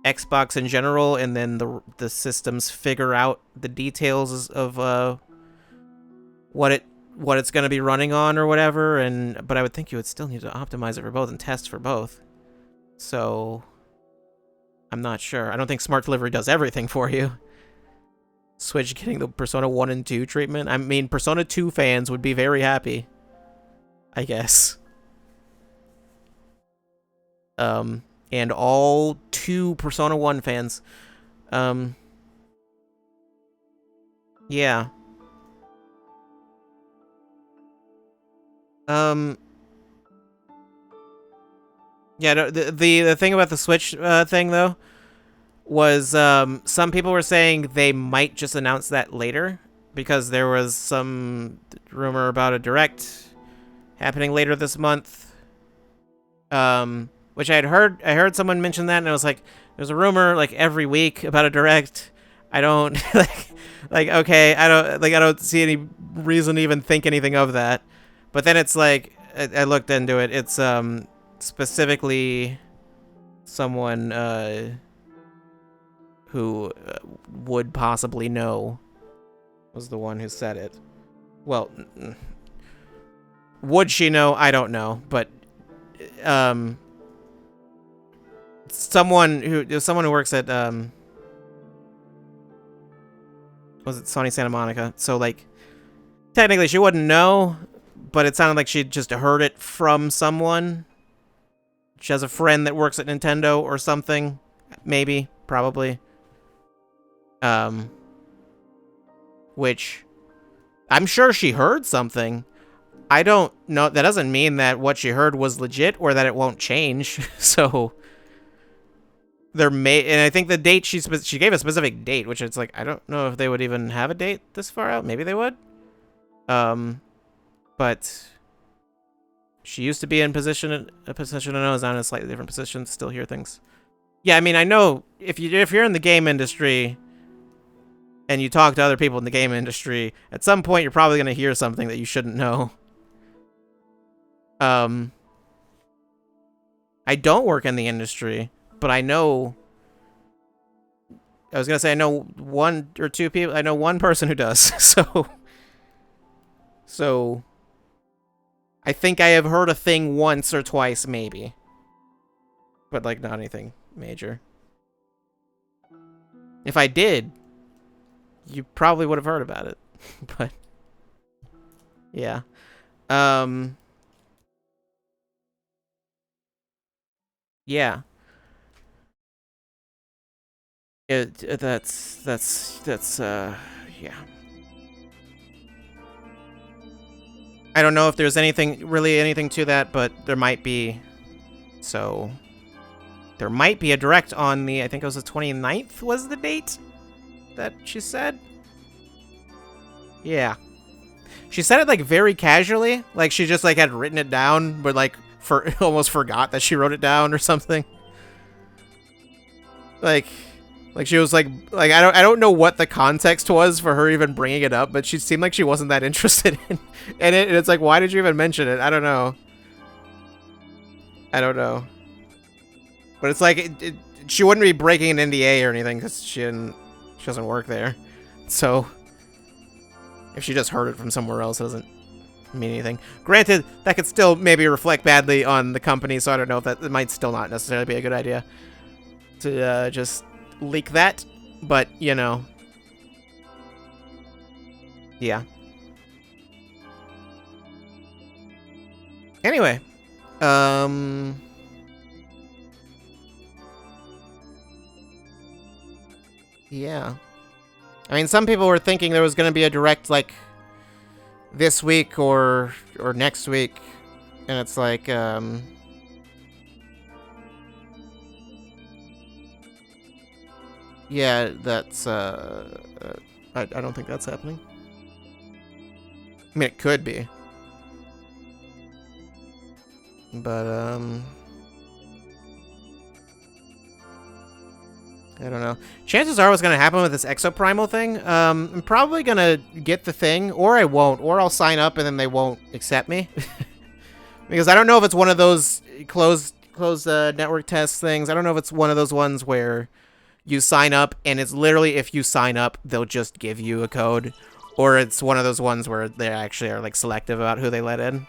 Xbox in general, and then the systems figure out the details of what it's going to be running on or whatever. But I would think you would still need to optimize it for both and test for both. So I'm not sure. I don't think Smart Delivery does everything for you. Switch getting the Persona 1 and 2 treatment. I mean, Persona 2 fans would be very happy, I guess. And all 2 Persona 1 fans. Yeah. Yeah, the thing about the Switch thing, though, was some people were saying they might just announce that later, because there was some rumor about a Direct happening later this month. Which I heard someone mention that, and I was like, there's a rumor like every week about a Direct. I don't okay, I don't see any reason to even think anything of that. But then it's like, I looked into it. It's specifically someone who would possibly know was the one who said it. Well, would she know? I don't know, but someone who works at was it Sony Santa Monica? So like, technically she wouldn't know, but it sounded like she'd just heard it from someone. She has a friend that works at Nintendo or something, maybe, probably. Which I'm sure she heard something. I don't know. That doesn't mean that what she heard was legit or that it won't change. So there may, and I think the date she gave a specific date, which it's like, I don't know if they would even have a date this far out. Maybe they would. But she used to be in a position to know, is now in a slightly different position to still hear things. Yeah, I mean, I know if you're in the game industry and you talk to other people in the game industry, at some point you're probably going to hear something that you shouldn't know. I don't work in the industry, but I know, I was going to say I know one or two people, I know one person who does, so I think I have heard a thing once or twice, maybe. but like not anything major. If I did, you probably would have heard about it. But yeah. Yeah. That's yeah. I don't know if there's anything to that, but there might be. So there might be a direct on the, I think it was the 29th was the date that she said. Yeah. She said it like very casually, like she just like had written it down, but like almost forgot that she wrote it down or something. Like she was like I don't know what the context was for her even bringing it up, but she seemed like she wasn't that interested in it. And it's like, why did you even mention it? I don't know. But it's like she wouldn't be breaking an NDA or anything because she doesn't work there. So if she just heard it from somewhere else, it doesn't mean anything. Granted, that could still maybe reflect badly on the company, so I don't know if that, it might still not necessarily be a good idea to just leak that, but you know, yeah. Anyway, yeah. I mean, some people were thinking there was going to be a direct like this week or next week, and it's like yeah, that's I don't think that's happening. I mean, it could be. But I don't know. Chances are what's going to happen with this Exoprimal thing, I'm probably going to get the thing, or I won't, or I'll sign up and then they won't accept me. Because I don't know if it's one of those closed network test things. I don't know if it's one of those ones where you sign up and it's literally if you sign up, they'll just give you a code. Or it's one of those ones where they actually are like selective about who they let in.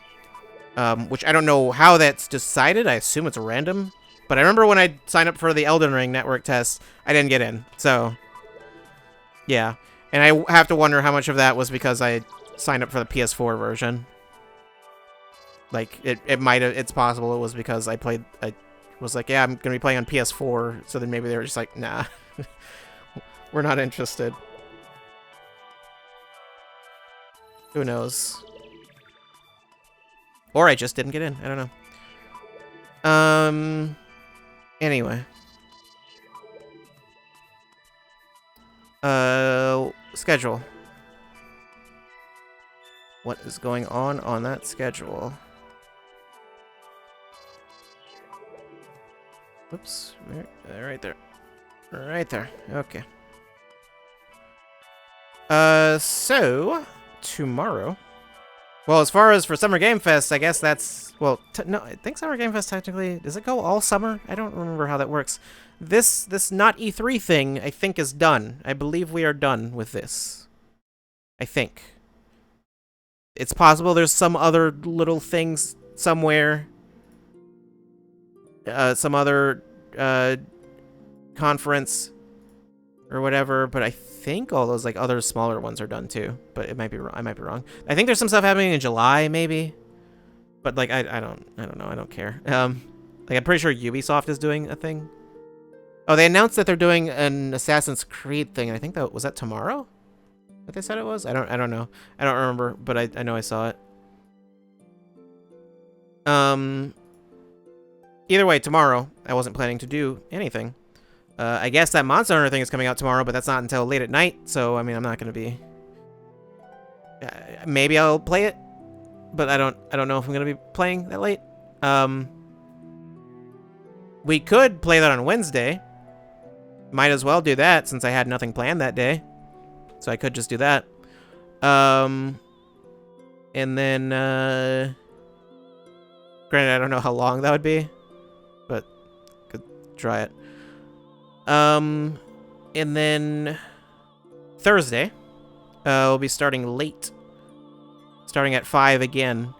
Which I don't know how that's decided. I assume it's random. But I remember when I signed up for the Elden Ring network test, I didn't get in. So, yeah. And I have to wonder how much of that was because I signed up for the PS4 version. Like, it might have, it's possible it was because I was like, yeah, I'm going to be playing on PS4. So then maybe they were just like, nah, we're not interested. Who knows? Or I just didn't get in. I don't know. Anyway. Schedule. What is going on that schedule? Whoops. Right there. Right there. Okay. So, tomorrow. Well, as far as for Summer Game Fest, I guess that's... Well, no, I think Summer Game Fest technically... Does it go all summer? I don't remember how that works. This not E3 thing, I think, is done. I believe we are done with this. I think. It's possible there's some other little things somewhere. Some other conference or whatever, but I think all those like other smaller ones are done too. But it might be I might be wrong. I think there's some stuff happening in July maybe, but like I don't know. I don't care. Like I'm pretty sure Ubisoft is doing a thing. Oh, they announced that they're doing an Assassin's Creed thing. I think that was that tomorrow. What they said it was? I don't know. I don't remember, but I know I saw it. Either way, tomorrow I wasn't planning to do anything. I guess that Monster Hunter thing is coming out tomorrow, but that's not until late at night. So I mean, I'm not gonna be. Maybe I'll play it, but I don't know if I'm gonna be playing that late. We could play that on Wednesday. Might as well do that since I had nothing planned that day. So I could just do that. And then, granted, I don't know how long that would be, but could try it. And then Thursday, we'll be starting late. Starting at 5 again.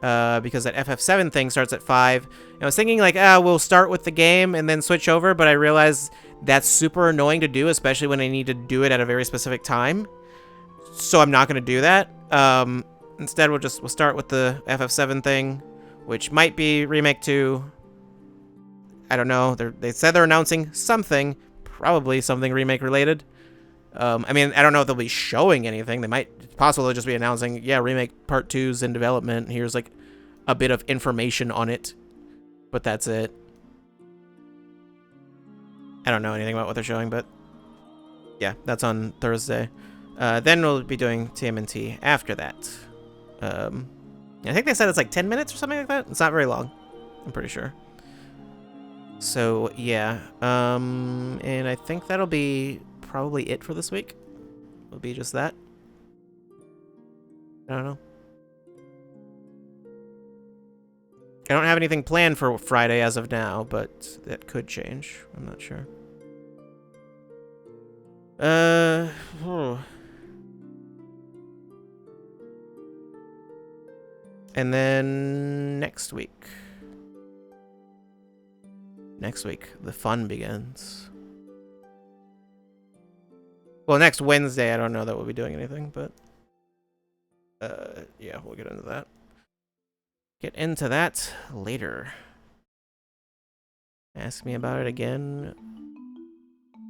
because that FF7 thing starts at 5. And I was thinking, like, we'll start with the game and then switch over, but I realized that's super annoying to do, especially when I need to do it at a very specific time. So I'm not going to do that. Instead, we'll start with the FF7 thing, which might be Remake 2. I don't know. They said they're announcing something, probably something Remake related. I mean, I don't know if they'll be showing anything. It's possible they'll just be announcing, yeah, Remake Part 2's in development. Here's like a bit of information on it, but that's it. I don't know anything about what they're showing, but yeah, that's on Thursday. Then we'll be doing TMNT after that. I think they said it's like 10 minutes or something like that. It's not very long, I'm pretty sure. So yeah, and I think that'll be probably it for this week. It'll be just that. I don't know. I don't have anything planned for Friday as of now, but that could change. I'm not sure. And then next week. Next week, the fun begins. Well, next Wednesday, I don't know that we'll be doing anything, but yeah, we'll get into that. Get into that later. Ask me about it again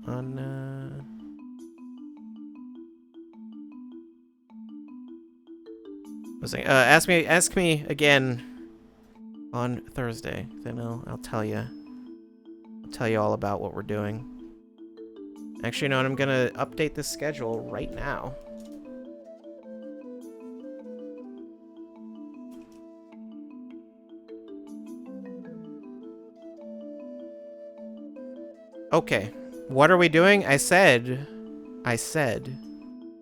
on ask me again on Thursday. Then I'll tell you. I'll tell you all about what we're doing. Actually, no, I'm gonna update this schedule right now. Okay, what are we doing? I said,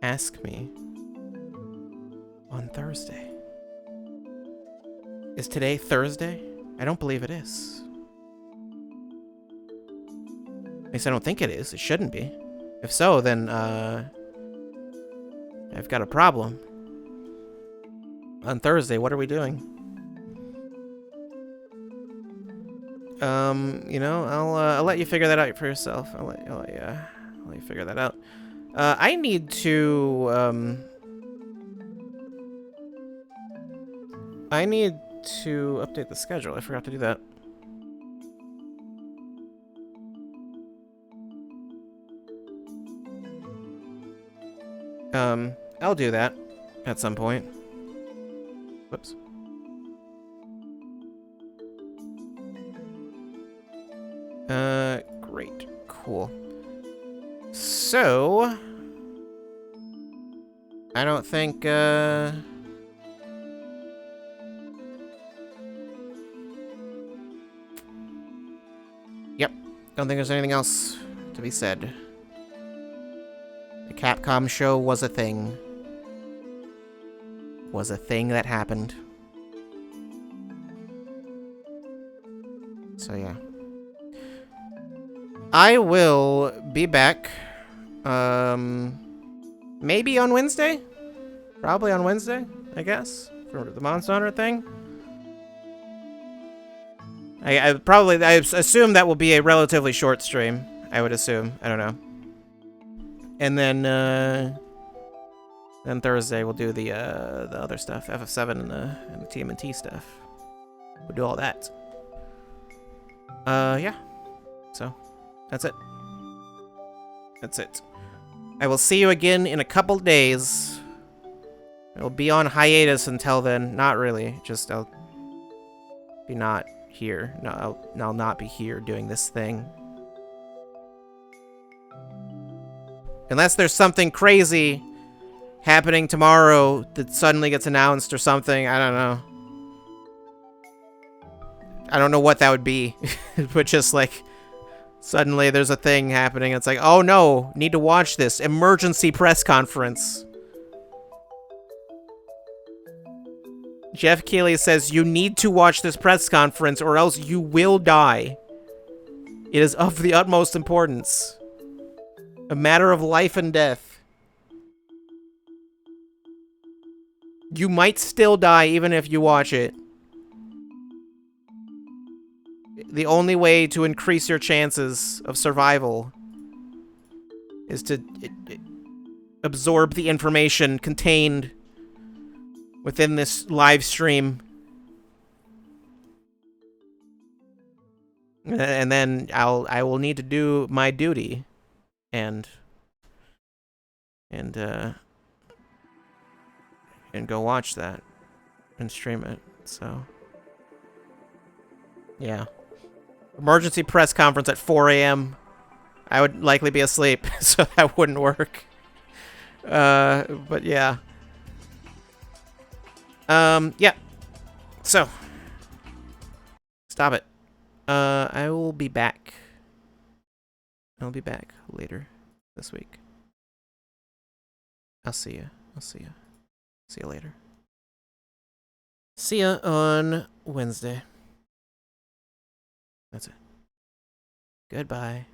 ask me on Thursday. Is today Thursday? I don't believe it is. At least I don't think it is. It shouldn't be. If so, then, I've got a problem. On Thursday, what are we doing? You know, I'll let you figure that out for yourself. I'll let you figure that out. I need to, update the schedule. I forgot to do that. I'll do that at some point. Whoops. Great. Cool. So, I don't think, yep. Don't think there's anything else to be said. The Capcom show was a thing. Was a thing that happened. So, yeah. I will be back, maybe on Wednesday? Probably on Wednesday, I guess, for the Monster Hunter thing. I assume that will be a relatively short stream, I would assume. I don't know. And then Thursday we'll do the other stuff, FF7 and the TMNT stuff. We'll do all that. Yeah. So, that's it. That's it. I will see you again in a couple days. I'll be on hiatus until then. Not really. Just I'll be not here. No, I'll not be here doing this thing. Unless there's something crazy happening tomorrow that suddenly gets announced or something. I don't know. I don't know what that would be. But just like, suddenly there's a thing happening. It's like, oh no, need to watch this. Emergency press conference. Jeff Keighley says, you need to watch this press conference or else you will die. It is of the utmost importance. A matter of life and death. You might still die even if you watch it. The only way to increase your chances of survival is to absorb the information contained within this live stream. And then I will need to do my duty and go watch that and stream it. So yeah. Emergency press conference at 4 a.m. I would likely be asleep, so that wouldn't work. But yeah. Yeah. So stop it. I will be back. I'll be back later this week. I'll see you. See you later. See ya on Wednesday. That's it. Goodbye.